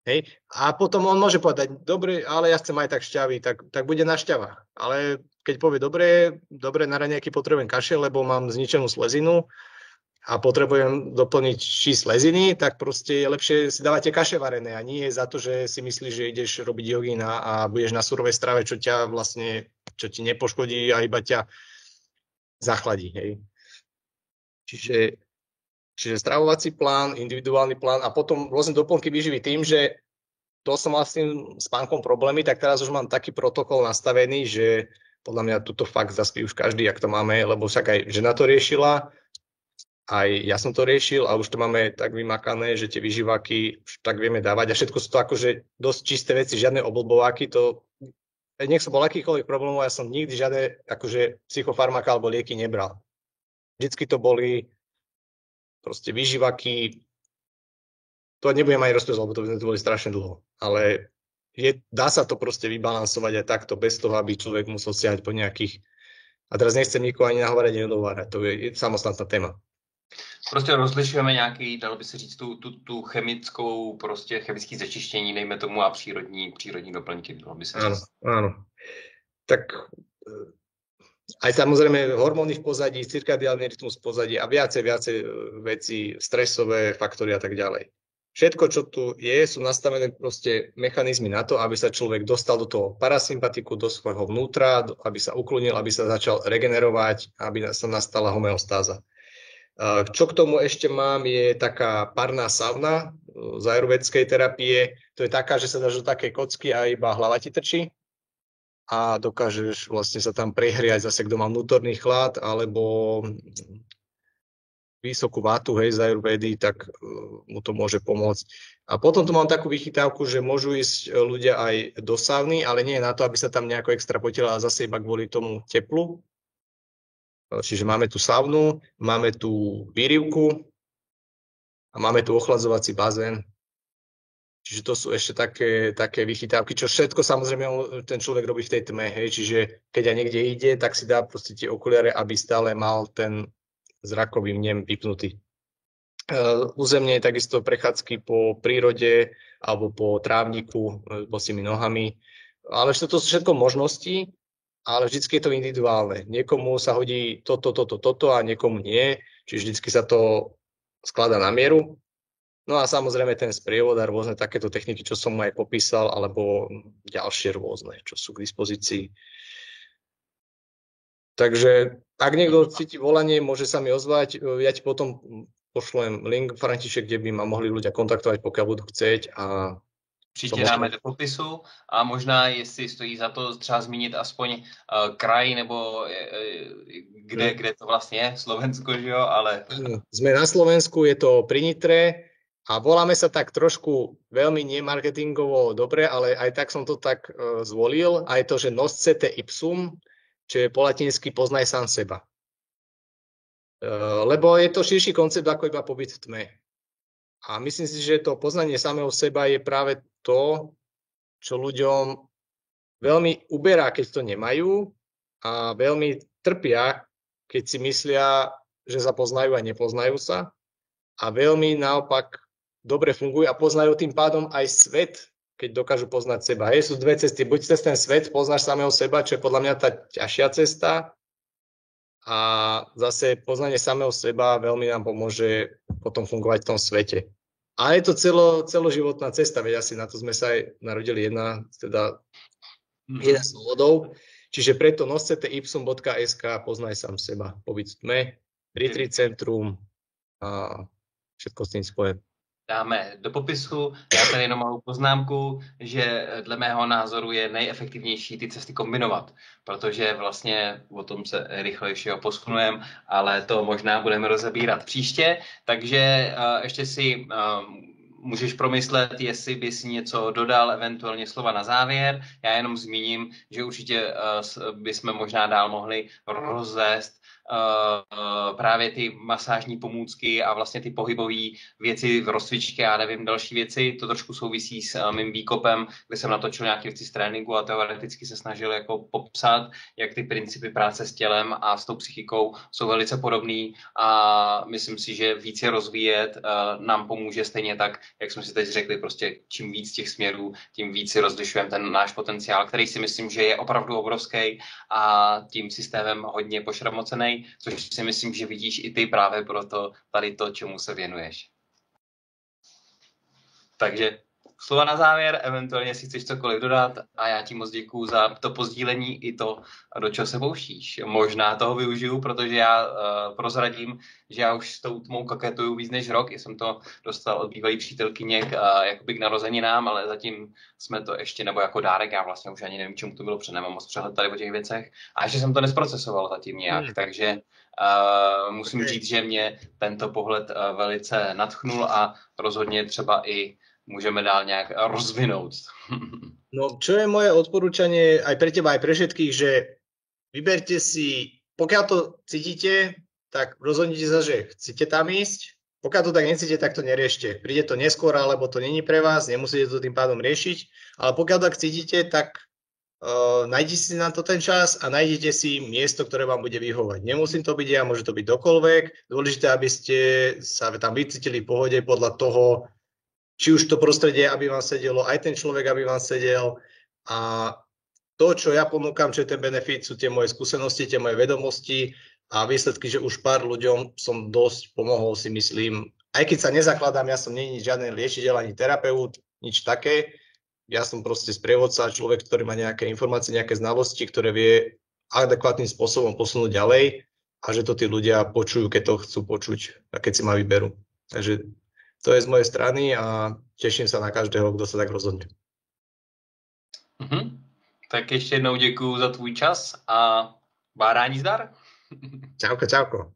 Hej? A potom on môže povedať, dobre, ale ja chcem aj tak šťavy, tak bude na šťavách. Ale keď povie, dobre, na raňajky potrebujem kaše, lebo mám zničenú slezinu, a potrebujem doplniť sleziny, tak proste je lepšie si dávate kaše varené a nie za to, že si myslíš, že ideš robiť jogín a budeš na surovej strave, čo ti nepoškodí a iba ťa zachladí. Hej. Čiže stravovací plán, individuálny plán a potom rôzne doplnky výživy tým, že to som mal s tým spánkom problémy, tak teraz už mám taký protokol nastavený, že podľa mňa tuto fakt zaspí už každý, jak to máme, lebo však aj žena to riešila, aj ja som to riešil a už to máme tak vymakané, že tie vyživáky už tak vieme dávať a všetko sú to akože dosť čisté veci, žiadne oblbováky, to nech som bol akýchkoľvek problémov, ja som nikdy žiadne akože psychofarmaka alebo lieky nebral. Vždycky to boli proste vyživáky, to nebudem aj rozprávať, lebo to by sme tu boli strašne dlho, ale dá sa to proste vybalansovať aj takto, bez toho, aby človek musel siahať po nejakých, a teraz nechcem nikoho ani nahovárať, ani nedovárať, to je samostatná téma. Prostě rozlišujeme nějaký, dalo by se říct, tu chemickou, prostě chemické zečištění, dejme tomu, a přírodní doplňky, dalo by se říct. Áno. Tak aj samozrejme hormóny v pozadí, cirkadiálny rytmus v pozadí a viacej veci, stresové faktory a tak ďalej. Všetko, čo tu je, sú nastavené proste mechanizmy na to, aby sa človek dostal do toho parasympatiku, do svojho vnútra, aby sa uklonil, aby sa začal regenerovať, aby sa nastala homeostáza. Čo k tomu ešte mám, je taká parná sauna z ajurvédskej terapie. To je taká, že sa dáš do takej kocky a iba hlava ti trčí a dokážeš vlastne sa tam prehriať zase, kto má vnútorný chlad alebo vysokú vátu, hej, z ajurvédy, tak mu to môže pomôcť. A potom tu mám takú vychytávku, že môžu ísť ľudia aj do sauny, ale nie je na to, aby sa tam nejako extra potila zase iba kvôli tomu teplu. Čiže máme tu saunu, máme tu výrivku a máme tu ochladzovací bazén. Čiže to sú ešte také vychytávky, čo všetko samozrejme ten človek robí v tej tme. Hej. Čiže keď aj niekde ide, tak si dá proste tie okuliare, aby stále mal ten zrakový vnem vypnutý. Územne je takisto prechádzky po prírode alebo po trávniku bosými nohami. Ale to sú všetko možnosti, ale vždycky je to individuálne. Niekomu sa hodí toto a niekomu nie. Čiže vždycky sa to skladá na mieru. No a samozrejme ten sprievod a rôzne takéto techniky, čo som aj popísal, alebo ďalšie rôzne, čo sú k dispozícii. Takže ak niekto cíti volanie, môže sa mi ozvať. Ja ti potom pošlem link, František, kde by ma mohli ľudia kontaktovať, pokiaľ budú chcieť. A určitě dáme do popisu a možná, jestli stojí za to třeba zmínit aspoň kraj, nebo kde to vlastně je, Slovensko, že jo, ale... Sme na Slovensku, je to pri Nitre a voláme sa tak trošku veľmi nemarketingovo dobre, ale aj tak som to tak zvolil, a je to, že noscete ipsum, čo je po latinsky poznaj sám seba. Lebo je to širší koncept ako iba pobyt v tme. A myslím si, že to poznanie samého seba je práve to, čo ľuďom veľmi uberá, keď to nemajú a veľmi trpia, keď si myslia, že sa poznajú a nepoznajú sa. A veľmi naopak dobre fungujú a poznajú tým pádom aj svet, keď dokážu poznať seba. Sú dve cesty. Buď cez ten svet poznáš samého seba, čo je podľa mňa tá ťažšia cesta, a zase poznanie samého seba veľmi nám pomôže potom fungovať v tom svete. A je to celoživotná cesta, veď asi na to sme sa aj narodili jedna z dôvodov. Čiže preto noscete.ipsum.sk, poznaj sám seba, pobyt v tme, retreat centrum a všetko s tým spojené. Dáme do popisu. Já tady jenom malou poznámku, že dle mého názoru je nejefektivnější ty cesty kombinovat, protože vlastně o tom se rychlejšího posunujeme, ale to možná budeme rozebírat příště. Takže ještě si můžeš promyslet, jestli bys něco dodal, eventuálně slova na závěr. Já jenom zmíním, že určitě bychom možná dál mohli rozvést právě ty masážní pomůcky a vlastně ty pohybové věci v rozcvičce a nevím, další věci. To trošku souvisí s mým výkopem, kde jsem natočil nějaké věci z tréninku a teoreticky se snažil jako popsat, jak ty principy práce s tělem a s tou psychikou jsou velice podobný a myslím si, že víc je rozvíjet nám pomůže stejně tak, jak jsme si teď řekli, prostě čím víc těch směrů, tím víc si rozlišujeme ten náš potenciál, který si myslím, že je opravdu obrovský a tím systémem hodně pošramocený, což si myslím, že vidíš i ty právě proto tady to, čemu se věnuješ. Takže slova na závěr, eventuálně si chceš cokoliv dodat a já ti moc děkuju za to pozdílení i to, do čeho se pouštíš. Možná toho využiju, protože já prozradím, že já už s tou tmou kaketuju víc než rok. Jsem to dostal od bývalý přítelkyně jakoby k narozeninám, ale zatím jsme to ještě, nebo jako dárek, já vlastně už ani nevím, čemu to bylo před, nemám moc přehled tady o těch věcech. A ještě jsem to nesprocesoval zatím nějak, takže musím říct, že mě tento pohled velice nadchnul a rozhodně třeba i môžeme dál nejak rozvinúť. No, čo je moje odporúčanie aj pre teba, aj pre všetkých, že vyberte si, pokiaľ to cítite, tak rozhodnite sa, že chcete tam ísť. Pokiaľ to tak necítite, tak to neriešte. Príde to neskôr, alebo to není pre vás, nemusíte to tým pádom riešiť. Ale pokiaľ tak cítite, tak nájdete si na to ten čas a nájdete si miesto, ktoré vám bude vyhovať. Nemusím to byť ja, môže to byť dokoľvek. Dôležité, aby ste sa tam vycítili v pohode podľa toho, či už to prostredie, aby vám sedelo, aj ten človek, aby vám sedel. A to, čo ja ponúkam, čo je ten benefit, sú tie moje skúsenosti, tie moje vedomosti a výsledky, že už pár ľuďom som dosť pomohol, si myslím. Aj keď sa nezakladám, ja som nie žiaden liečiteľ ani terapeut, nič také. Ja som proste sprievodca, človek, ktorý má nejaké informácie, nejaké znalosti, ktoré vie adekvátnym spôsobom posunúť ďalej a že to tí ľudia počujú, keď to chcú počuť a keď si ma vyberú. Takže to je z mojej strany a teším sa na každého, kdo se tak rozhodne. Tak ještě jednou děkuju za tvůj čas a bádání zdar. Čauko, čauko.